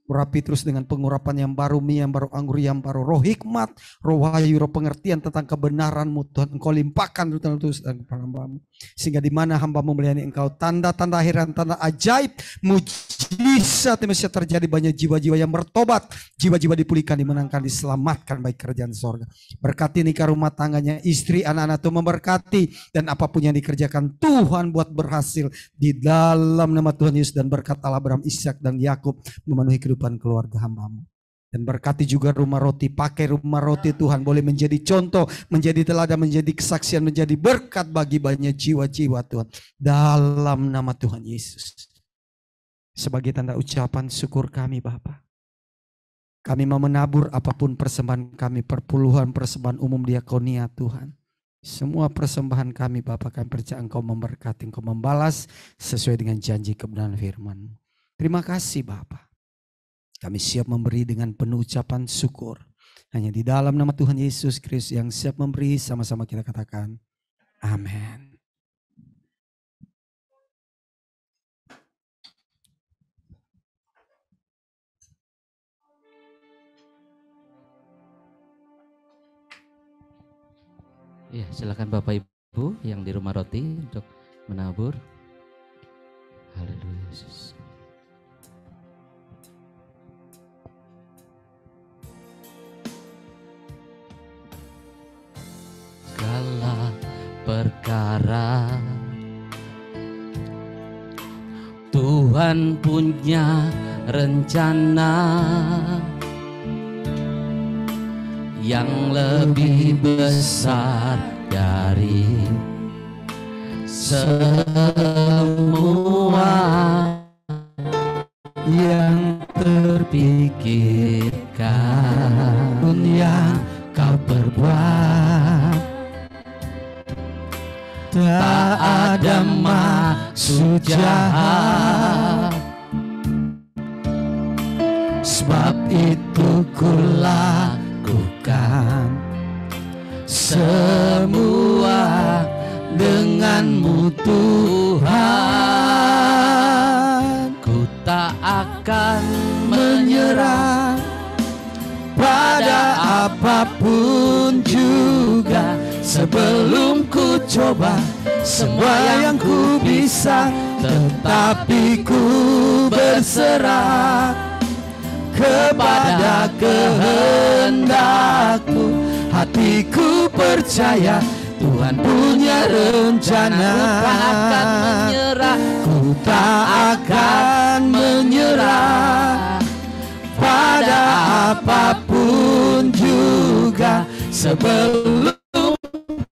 Urapi terus dengan pengurapan yang baru, mie yang baru, anggur yang baru, roh hikmat, roh wahyu, roh pengertian tentang kebenaran-Mu Tuhan. Engkau limpahkan terus kepada hamba-Mu. Sehingga di mana hamba-Mu melayani Engkau, tanda-tanda akhiran, tanda ajaib, mujizat yang bisa terjadi, banyak jiwa-jiwa yang bertobat, jiwa-jiwa dipulihkan, dimenangkan, diselamatkan baik kerajaan sorga. Berkati nikah rumah tangganya, istri, anak-anak Tuhan memberkati, dan apapun yang dikerjakan Tuhan buat berhasil di dalam nama Tuhan Yesus, dan berkat Allah Abraham, Ishak dan Yakub memenuhi kehidupan keluarga hamba-Mu. Dan berkati juga rumah roti, pakai rumah roti Tuhan boleh menjadi contoh, menjadi teladan, menjadi kesaksian, menjadi berkat bagi banyak jiwa-jiwa Tuhan. Dalam nama Tuhan Yesus. Sebagai tanda ucapan syukur kami Bapa. Kami mau menabur apapun persembahan kami, perpuluhan persembahan umum diakonia Tuhan. Semua persembahan kami Bapa, kami percaya Engkau memberkati, Engkau membalas sesuai dengan janji kebenaran firman. Terima kasih Bapa. Kami siap memberi dengan penuh ucapan syukur. Hanya di dalam nama Tuhan Yesus Kristus yang siap memberi, sama-sama kita katakan amin. Ya, silakan Bapak Ibu yang di rumah roti untuk menabur. Haleluya Yesus. Segala perkara Tuhan punya rencana yang lebih besar dari semua yang terpikirkan, yang kau perbuat. Tak ada maksud jahat, sebab itu ku lakukan semua dengan-Mu Tuhan. Ku tak akan menyerah pada apapun juga, sebelum ku coba semua yang ku bisa, tetapi ku berserah kepada kehendak-Mu. Hatiku percaya Tuhan punya rencana. Ku tak akan menyerah pada apapun juga, sebelum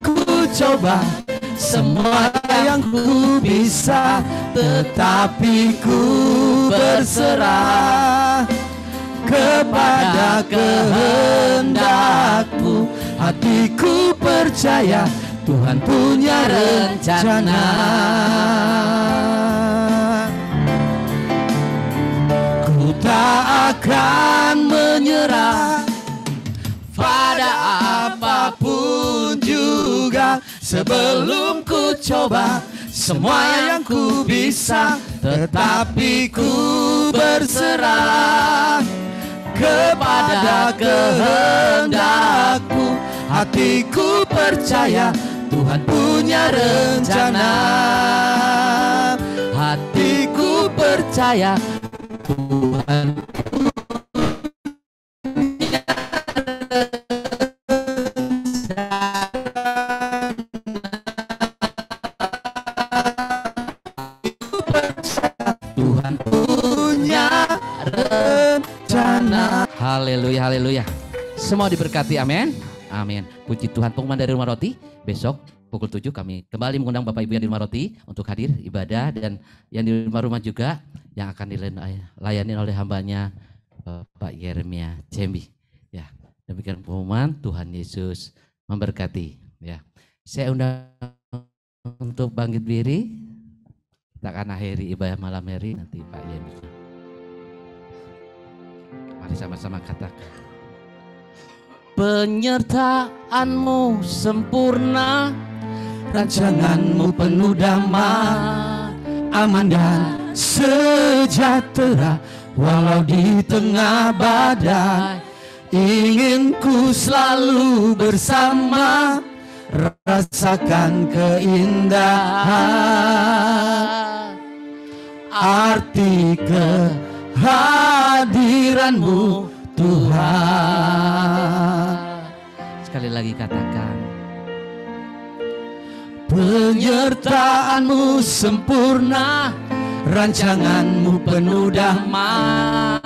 ku coba semua yang ku bisa, tetapi ku berserah kepada kehendak-Mu. Hatiku percaya Tuhan punya rencana. Ku tak akan menyerah pada apapun juga, sebelum ku coba semua yang ku bisa, tetapi ku berserah kepada kehendak-Mu. Hatiku percaya Tuhan punya rencana. Hatiku percaya Tuhan Haleluya, haleluya. Semua diberkati, amin. Amin. Puji Tuhan. Pengumuman dari Rumah Roti, besok pukul 7 kami kembali mengundang Bapak Ibu yang di Rumah Roti untuk hadir ibadah, dan yang di rumah-rumah juga yang akan dilayani oleh hambanya Bapak Yeremia Cembi. Ya, demikian pengumuman. Tuhan Yesus memberkati. Ya, saya undang untuk bangkit diri. Kita akan akhiri ibadah malam hari nanti Pak Yemi. Mari sama-sama katakan. Penyertaanmu sempurna, rancanganmu penuh damai, aman dan sejahtera, walau di tengah badai. Ingin ku selalu bersama, rasakan keindahan, arti kehadiranmu Tuhan. Sekali lagi katakan. Penyertaanmu sempurna, rancanganmu penuh damai,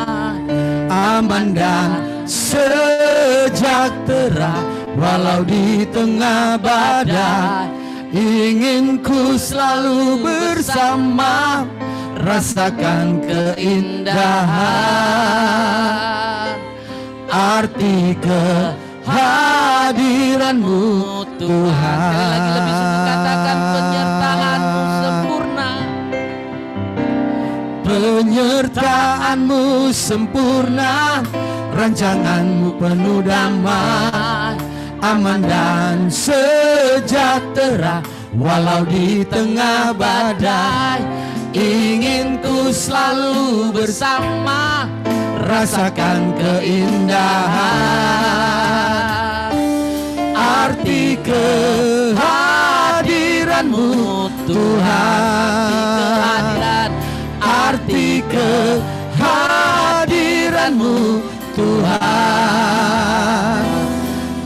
aman dan sejahtera, walau di tengah badai. Ingin ku selalu bersama, rasakan keindahan, arti kehadiranmu Tuhan. Sekali lagi lebih sungguh katakan, penyertaanmu sempurna. Penyertaanmu sempurna, rancanganmu penuh damai, aman dan sejahtera, walau di tengah badai. Ingin ku selalu bersama, rasakan keindahan, arti kehadiranmu Tuhan, arti kehadiranmu Tuhan,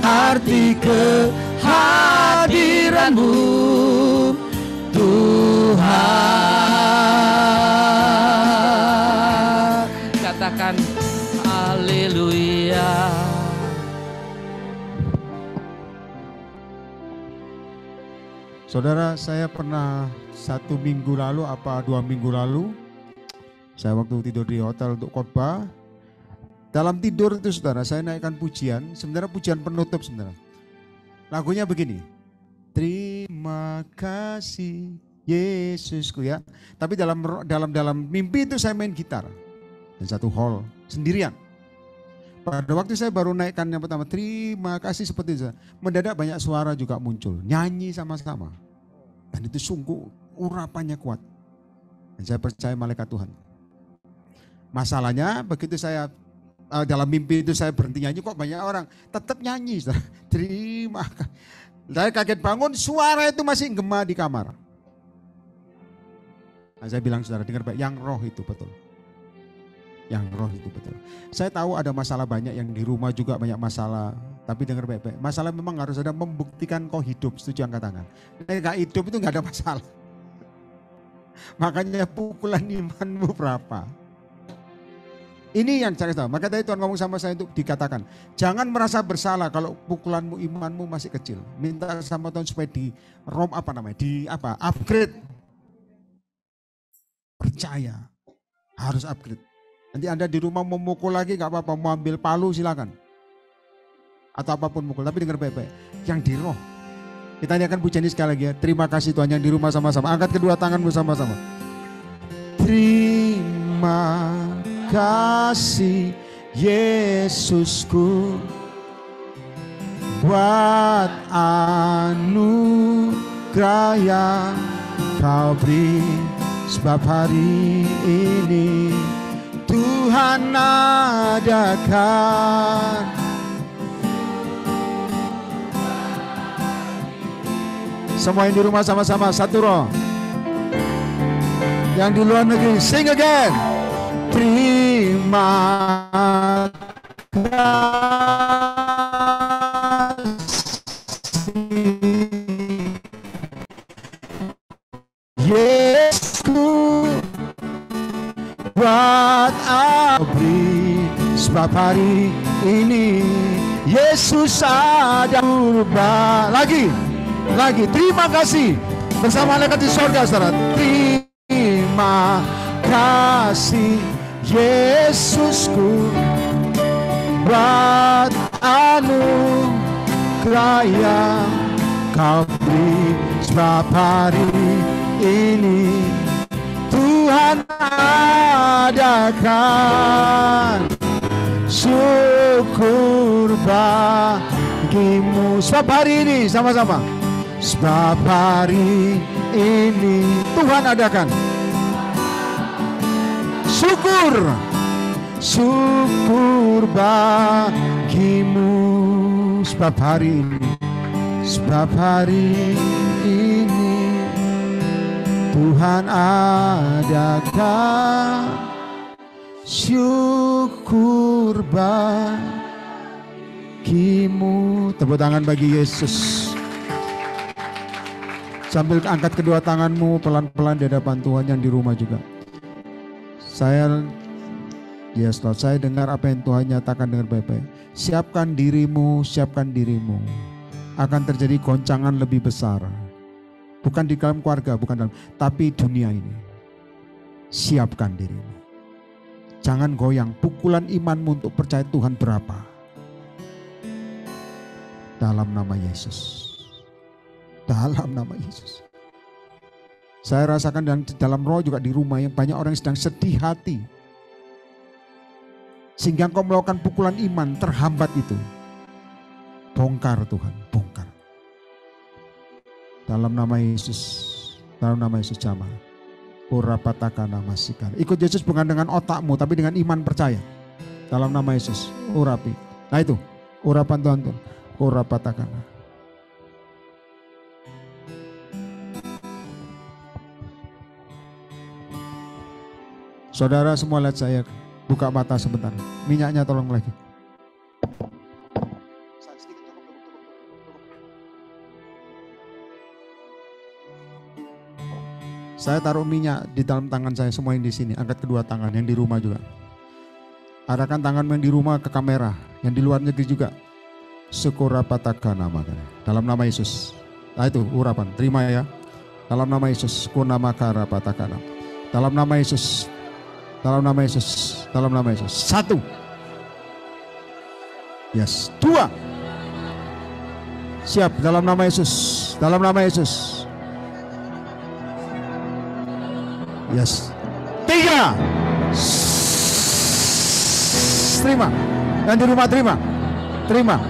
arti kehadiranmu Tuhan. Katakan haleluya. Saudara, saya pernah 1 minggu lalu apa 2 minggu lalu, saya waktu tidur di hotel untuk khotbah. Dalam tidur itu saudara, saya naikkan pujian, sebenarnya pujian penutup sebenarnya. Lagunya begini, terima kasih Yesusku ya. Tapi dalam mimpi itu saya main gitar. Di satu hall sendirian. Pada waktu saya baru naikkan yang pertama, terima kasih seperti itu. Mendadak banyak suara juga muncul, nyanyi sama-sama. Dan itu sungguh urapannya kuat. Dan saya percaya malaikat Tuhan. Masalahnya begitu saya dalam mimpi itu saya berhenti nyanyi, kok banyak orang tetap nyanyi. Terima kasih. Saya kaget bangun, suara itu masih gema di kamar. Nah, saya bilang saudara, dengar baik, yang roh itu betul. Yang roh itu betul. Saya tahu ada masalah banyak, yang di rumah juga banyak masalah. Tapi dengar baik-baik, masalah memang harus ada membuktikan kau hidup. Setuju angkat tangan. Gak hidup itu gak ada masalah. Makanya pukulan imanmu berapa? Ini yang saya tahu. Maka tadi Tuhan ngomong sama saya untuk dikatakan, jangan merasa bersalah kalau pukulanmu, imanmu masih kecil. Minta sama Tuhan supaya upgrade. Percaya, harus upgrade. Nanti Anda di rumah mau mukul lagi gak apa-apa, mau ambil palu silakan. Atau apapun mukul, tapi dengar baik-baik. Yang di roh. Kita nyanyikan pujian ini sekali lagi ya. Terima kasih Tuhan, yang di rumah sama-sama. Angkat kedua tanganmu sama-sama. Terima kasih Yesusku, buat anugerah yang kau beri. Sebab hari ini Tuhan adakan semua yang di rumah sama-sama satu roh. Yang di luar negeri sing again. Terima kasih Yesusku, buat abri sebab hari ini Yesus ada berubah. Lagi, terima kasih bersama malaikat di sorga, saudara. Terima kasih Yesusku buat anugerah yang kau beri. Sebab hari ini Tuhan adakan syukur bagimu. Sebab hari ini sama-sama. Sebab hari ini Tuhan adakan syukur bagimu. Sebab hari ini Tuhan adakan syukur bagimu. Tepuk tangan bagi Yesus. Sambil angkat kedua tanganmu pelan-pelan di hadapan Tuhan yang di rumah juga. Saya dengar apa yang Tuhan nyatakan dengan baik-baik. Siapkan dirimu. Akan terjadi goncangan lebih besar. Bukan di dalam keluarga, tapi dunia ini. Siapkan dirimu. Jangan goyang, pukulan imanmu untuk percaya Tuhan berapa. Dalam nama Yesus. Dalam nama Yesus. Saya rasakan dalam roh juga di rumah yang banyak orang yang sedang sedih hati. Sehingga engkau melakukan pukulan iman terhambat itu. Bongkar Tuhan, bongkar. Dalam nama Yesus jamaah. Urapatakana masikar. Ikut Yesus bukan dengan otakmu tapi dengan iman percaya. Dalam nama Yesus, urapi. Nah itu, urapan Tuhan tuh. Urapatakana. Saudara semua lihat saya, buka mata sebentar. Minyaknya tolong lagi. Saya taruh minyak di dalam tangan saya semua yang di sini. Angkat kedua tangan yang di rumah juga. Arahkan tanganmu yang di rumah ke kamera, yang di luar negeri juga. Syukurapataka namanya. Dalam nama Yesus. Nah itu urapan, terima ya. Dalam nama Yesus. Kunamakarapataka. Dalam nama Yesus. Dalam nama Yesus. Dalam nama Yesus. 1. Yes. 2. Siap. Dalam nama Yesus. Dalam nama Yesus. Yes. 3. Terima. Yang di rumah terima. Terima.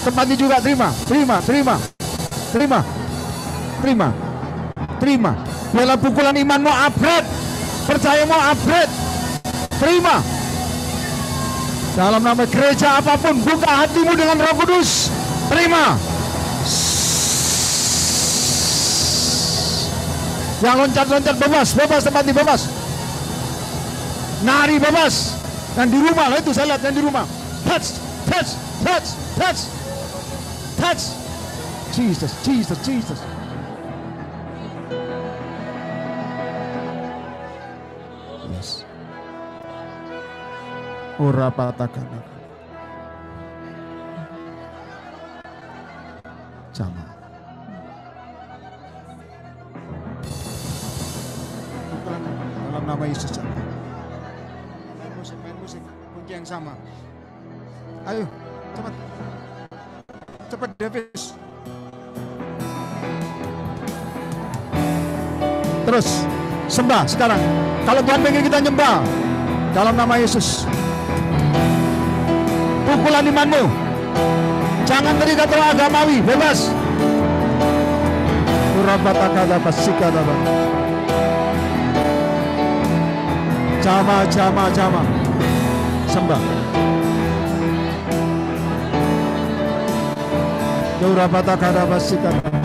Tempatnya juga terima. Biarlah pukulan imanmu upgrade. Percayamu upgrade. Terima. Dalam nama gereja apapun, buka hatimu dengan Roh Kudus. Terima. Yang loncat-loncat bebas tempat ini bebas. Nari bebas. Dan di rumah lah itu saya lihat yang di rumah. Touch. Jesus. Yes. Urapatakana. Sama. Dalam nama Yesus. Main musik, kunci yang sama. Ayo, cepat Davis. Terus sembah sekarang. Kalau Tuhan pengen kita nyembah dalam nama Yesus. Pukulan imanmu. Jangan terikat roh agamawi, bebas. Urabatakada pasikadaba. Jama. Sembah. Urabatakada pasikadaba.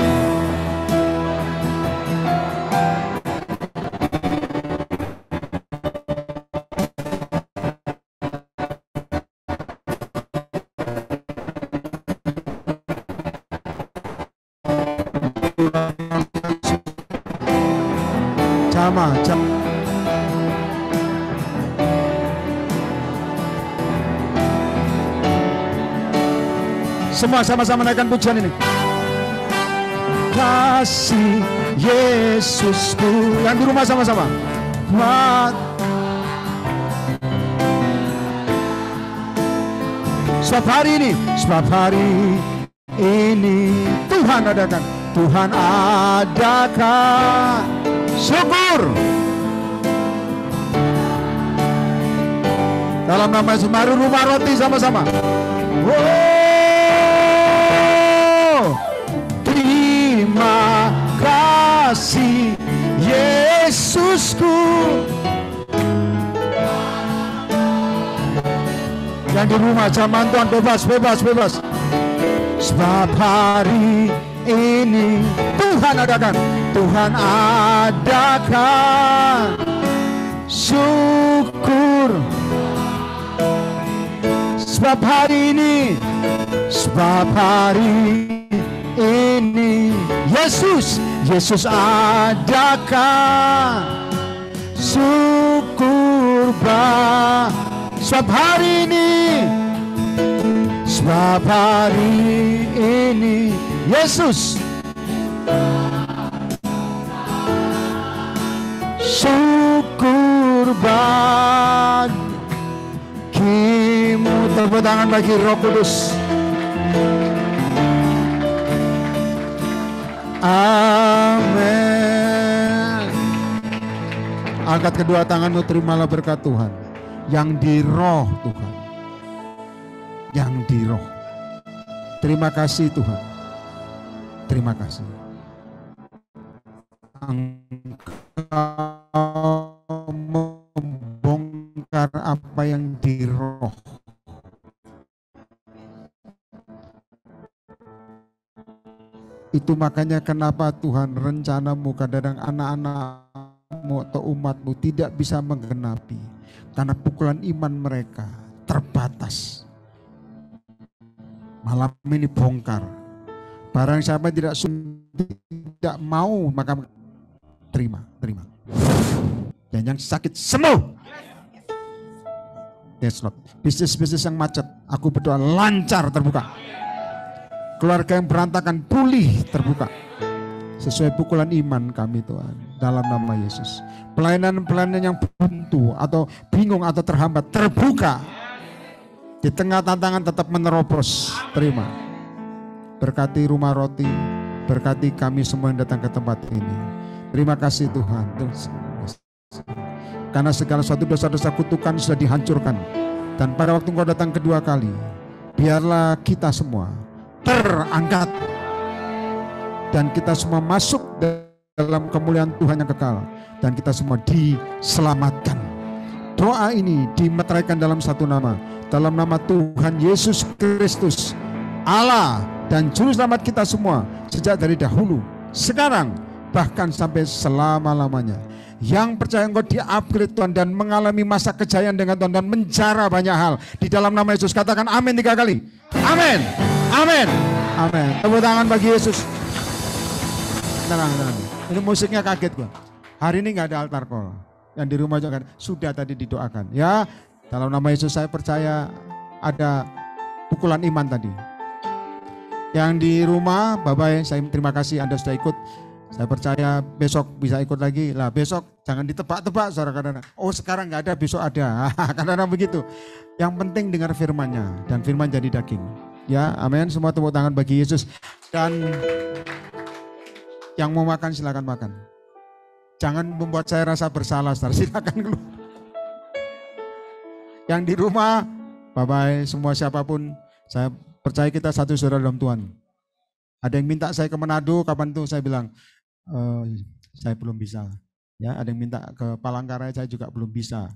Semua sama-sama naikkan pujian ini. Kasih Yesusku. Yang di rumah sama-sama. Sebab hari ini Tuhan adakan, syukur. Dalam nama Yesus, mari Rumah Roti sama-sama. Terima kasih Yesusku. Yang di rumah zaman Tuhan, bebas. Sebab hari ini Tuhan adakan, syukur. Sebab hari ini Yesus adakan, syukur. Sebab hari ini Yesus, syukur bagimu. Tepuk tangan bagi Roh Kudus. Amin. Angkat kedua tanganmu, terimalah berkat Tuhan yang di roh Tuhan, yang di roh. Terima kasih Tuhan, terima kasih. Engkau membongkar apa yang di roh. Itu makanya kenapa Tuhan rencanamu kadang-kadang anak-anakmu atau umatmu tidak bisa menggenapi. Karena pukulan iman mereka terbatas. Malam ini bongkar. Barang siapa tidak mau, maka terima. Dan yang sakit sembuh. Yes Lord. Bisnis-bisnis yang macet, aku berdoa lancar terbuka. Keluarga yang berantakan pulih terbuka. Sesuai pukulan iman kami Tuhan, dalam nama Yesus. Pelayanan-pelayanan yang buntu atau bingung atau terhambat terbuka. Di tengah tantangan tetap menerobos. Terima. Berkati Rumah Roti, berkati kami semua yang datang ke tempat ini. Terima kasih Tuhan. Karena segala suatu dosa-dosa kutukan sudah dihancurkan. Dan pada waktu Engkau datang kedua kali, biarlah kita semua terangkat. Dan kita semua masuk dalam kemuliaan Tuhan yang kekal. Dan kita semua diselamatkan. Doa ini dimeteraikan dalam satu nama. Dalam nama Tuhan Yesus Kristus, Allah dan Juru Selamat kita semua. Sejak dari dahulu, sekarang, bahkan sampai selama-lamanya. Yang percaya Engkau di-upgrade Tuhan dan mengalami masa kejayaan dengan Tuhan dan menjara banyak hal. Di dalam nama Yesus katakan amin 3 kali. Amin, amin, amin. Tepuk tangan bagi Yesus. Tenang. Ini musiknya kaget gua. Hari ini nggak ada altar call. Yang di rumah juga sudah tadi didoakan. Ya, dalam nama Yesus saya percaya ada pukulan iman tadi. Yang di rumah, Bapak, saya terima kasih Anda sudah ikut. Saya percaya besok bisa ikut lagi. Lah besok jangan ditebak-tebak saudara-saudara. Oh sekarang nggak ada, besok ada. Kadang-kadang begitu. Yang penting dengar firman-Nya dan firman jadi daging. Ya, amin. Semua tepuk tangan bagi Yesus. Dan yang mau makan silakan makan. Jangan membuat saya rasa bersalah, saudara. Silakan keluar. Yang di rumah, Bapak, semua siapapun, saya percaya kita satu saudara dalam Tuhan. Ada yang minta saya ke Manado, kapan tuh saya bilang, saya belum bisa. Ya, ada yang minta ke Palangkaraya, saya juga belum bisa.